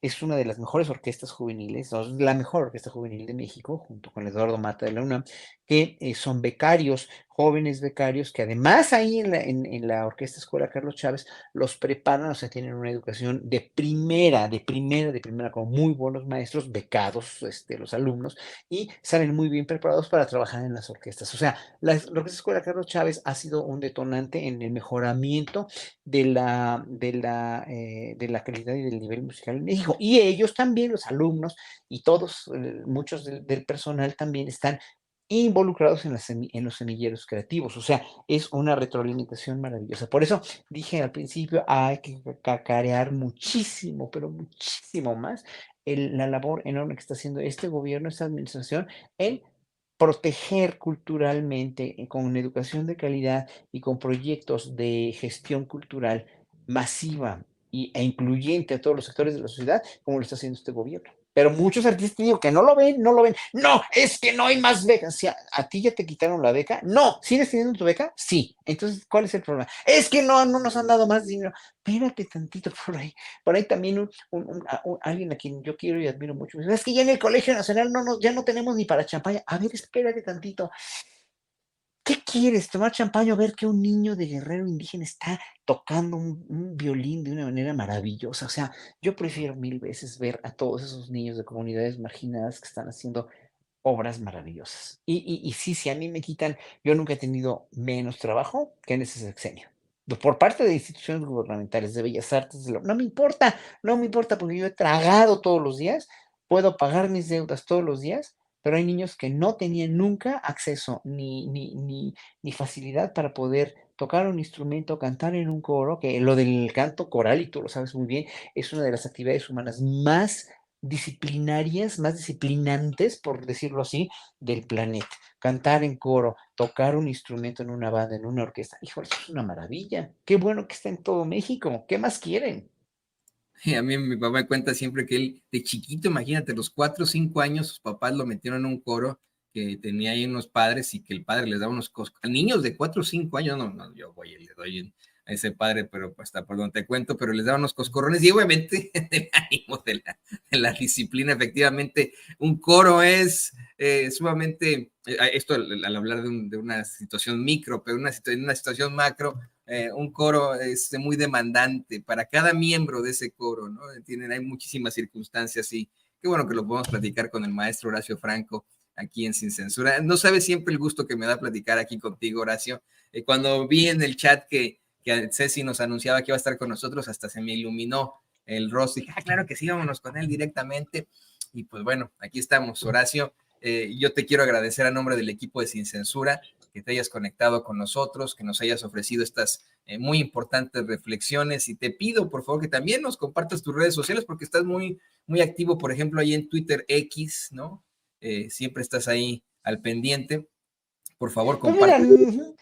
es una de las mejores orquestas juveniles, o la mejor orquesta juvenil de México, junto con Eduardo Mata de la UNAM, que son becarios, jóvenes becarios, que además ahí en la Orquesta Escuela Carlos Chávez los preparan, o sea, tienen una educación de primera, con muy buenos maestros, becados, los alumnos, y salen muy bien preparados para trabajar en las orquestas. O sea, la Orquesta Escuela Carlos Chávez ha sido un detonante en el mejoramiento de la calidad y del nivel musical en México. Y ellos también, los alumnos y todos, muchos del personal también están involucrados en los semilleros creativos. O sea, es una retroalimentación maravillosa. Por eso dije al principio, hay que cacarear muchísimo, pero muchísimo más la labor enorme que está haciendo este gobierno, esta administración, en proteger culturalmente, con educación de calidad y con proyectos de gestión cultural masiva e incluyente a todos los sectores de la sociedad, como lo está haciendo este gobierno. Pero muchos artistas digo que no lo ven, no lo ven. No, es que no hay más becas. Si a ti ya te quitaron la beca, no. ¿Sigues teniendo tu beca? Sí. Entonces, ¿cuál es el problema? Es que no nos han dado más dinero. Espérate tantito por ahí. Por ahí también alguien a quien yo quiero y admiro mucho. Me dice, es que ya en el Colegio Nacional ya no tenemos ni para champaña. A ver, espérate tantito. ¿Qué quieres? ¿Tomar champaña o ver que un niño de Guerrero indígena está tocando un violín de una manera maravillosa? O sea, yo prefiero mil veces ver a todos esos niños de comunidades marginadas que están haciendo obras maravillosas. Y sí, si a mí me quitan, yo nunca he tenido menos trabajo que en ese sexenio. Por parte de instituciones gubernamentales, de bellas artes, no me importa, no me importa porque yo he tragado todos los días, puedo pagar mis deudas todos los días, pero hay niños que no tenían nunca acceso ni facilidad para poder tocar un instrumento, cantar en un coro, que lo del canto coral, y tú lo sabes muy bien, es una de las actividades humanas más disciplinarias, más disciplinantes, por decirlo así, del planeta. Cantar en coro, tocar un instrumento en una banda, en una orquesta, híjole, eso es una maravilla. Qué bueno que está en todo México. ¿Qué más quieren? Y a mí mi papá me cuenta siempre que él de chiquito, imagínate, los 4 o 5 años, sus papás lo metieron en un coro que tenía ahí unos padres y que el padre les daba unos a niños de 4 o 5 años, no, yo voy y le doy a ese padre, pero hasta por donde te cuento, pero les daba unos coscorrones y obviamente del ánimo de la disciplina, efectivamente, un coro es sumamente, esto al hablar de una situación micro, pero en una situación macro, un coro es muy demandante para cada miembro de ese coro, ¿no? Hay muchísimas circunstancias y qué bueno que lo podemos platicar con el maestro Horacio Franco aquí en Sin Censura. No sabes siempre el gusto que me da platicar aquí contigo, Horacio. Cuando vi en el chat que Ceci nos anunciaba que iba a estar con nosotros, hasta se me iluminó el rostro. Y dije, claro que sí, vámonos con él directamente. Y pues bueno, aquí estamos, Horacio. Yo te quiero agradecer a nombre del equipo de Sin Censura que te hayas conectado con nosotros, que nos hayas ofrecido estas muy importantes reflexiones y te pido por favor que también nos compartas tus redes sociales porque estás muy activo, por ejemplo, ahí en Twitter X, ¿no? Siempre estás ahí al pendiente. Por favor, Pues mira, comparte.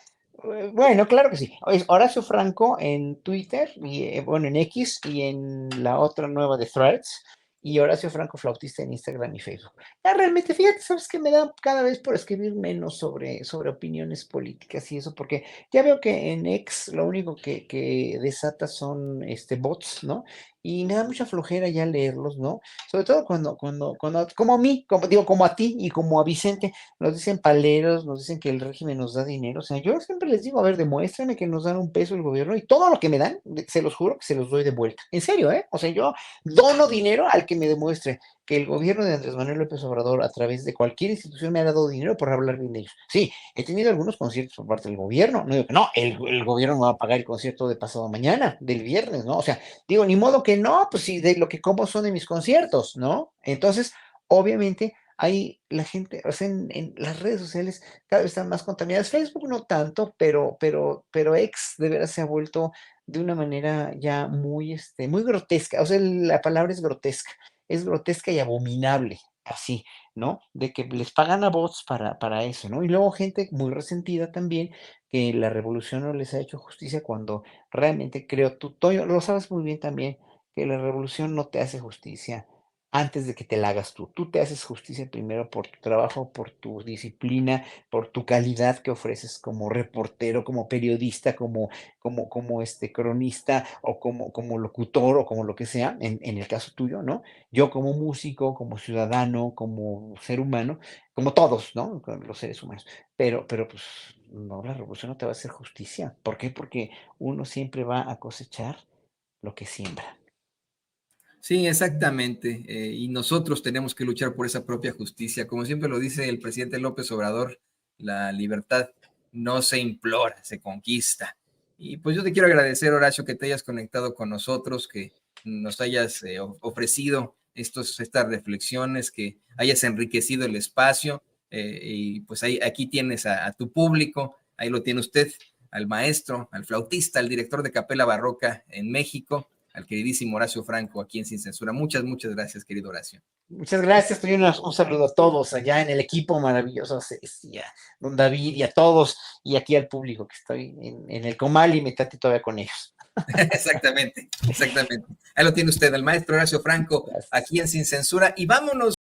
Bueno, claro que sí. Es Horacio Franco en Twitter, y bueno, en X y en la otra nueva de Threads, y Horacio Franco Flautista en Instagram y Facebook. Ya realmente, fíjate, sabes que me da cada vez por escribir menos sobre opiniones políticas y eso, porque ya veo que en X lo único que desata son bots, ¿no? Y me da mucha flojera ya leerlos, ¿no? Sobre todo como a mí, como digo, como a ti y como a Vicente nos dicen paleros, nos dicen que el régimen nos da dinero. O sea, yo siempre les digo, a ver, demuéstrenme que nos dan un peso el gobierno y todo lo que me dan, se los juro que se los doy de vuelta. En serio, ¿eh? O sea, yo dono dinero al que me demuestre que el gobierno de Andrés Manuel López Obrador, a través de cualquier institución, me ha dado dinero por hablar bien de ellos. Sí, he tenido algunos conciertos por parte del gobierno. No digo que no, el gobierno me va a pagar el concierto de pasado mañana, del viernes, ¿no? O sea, digo, ni modo que no, pues sí, de lo que como son de mis conciertos, ¿no? Entonces, obviamente ahí la gente, o sea, en las redes sociales cada vez están más contaminadas. Facebook no tanto, pero X de veras se ha vuelto de una manera ya muy, muy grotesca. O sea, la palabra es grotesca y abominable, así, ¿no? De que les pagan a bots para eso, ¿no? Y luego gente muy resentida también, que la revolución no les ha hecho justicia cuando realmente creo, tú, Toño, lo sabes muy bien también, que la revolución no te hace justicia antes de que te la hagas tú. Tú te haces justicia primero por tu trabajo, por tu disciplina, por tu calidad que ofreces como reportero, como periodista, como cronista o como locutor o como lo que sea, en el caso tuyo, ¿no? Yo como músico, como ciudadano, como ser humano, como todos, ¿no? Con los seres humanos. Pero pues no, la revolución no te va a hacer justicia. ¿Por qué? Porque uno siempre va a cosechar lo que siembra. Sí, exactamente. Y nosotros tenemos que luchar por esa propia justicia. Como siempre lo dice el presidente López Obrador, la libertad no se implora, se conquista. Y pues yo te quiero agradecer, Horacio, que te hayas conectado con nosotros, que nos hayas ofrecido estas reflexiones, que hayas enriquecido el espacio. Y pues ahí, aquí tienes a tu público, ahí lo tiene usted, al maestro, al flautista, al director de Capela Barroca en México, al queridísimo Horacio Franco aquí en Sin Censura. Muchas, muchas gracias, querido Horacio. Muchas gracias, un saludo a todos allá en el equipo maravilloso, y a don David y a todos, y aquí al público que estoy en el comal y me trate todavía con ellos. Exactamente, exactamente. Ahí lo tiene usted, el maestro Horacio Franco, Gracias. aquí en Sin Censura. Y vámonos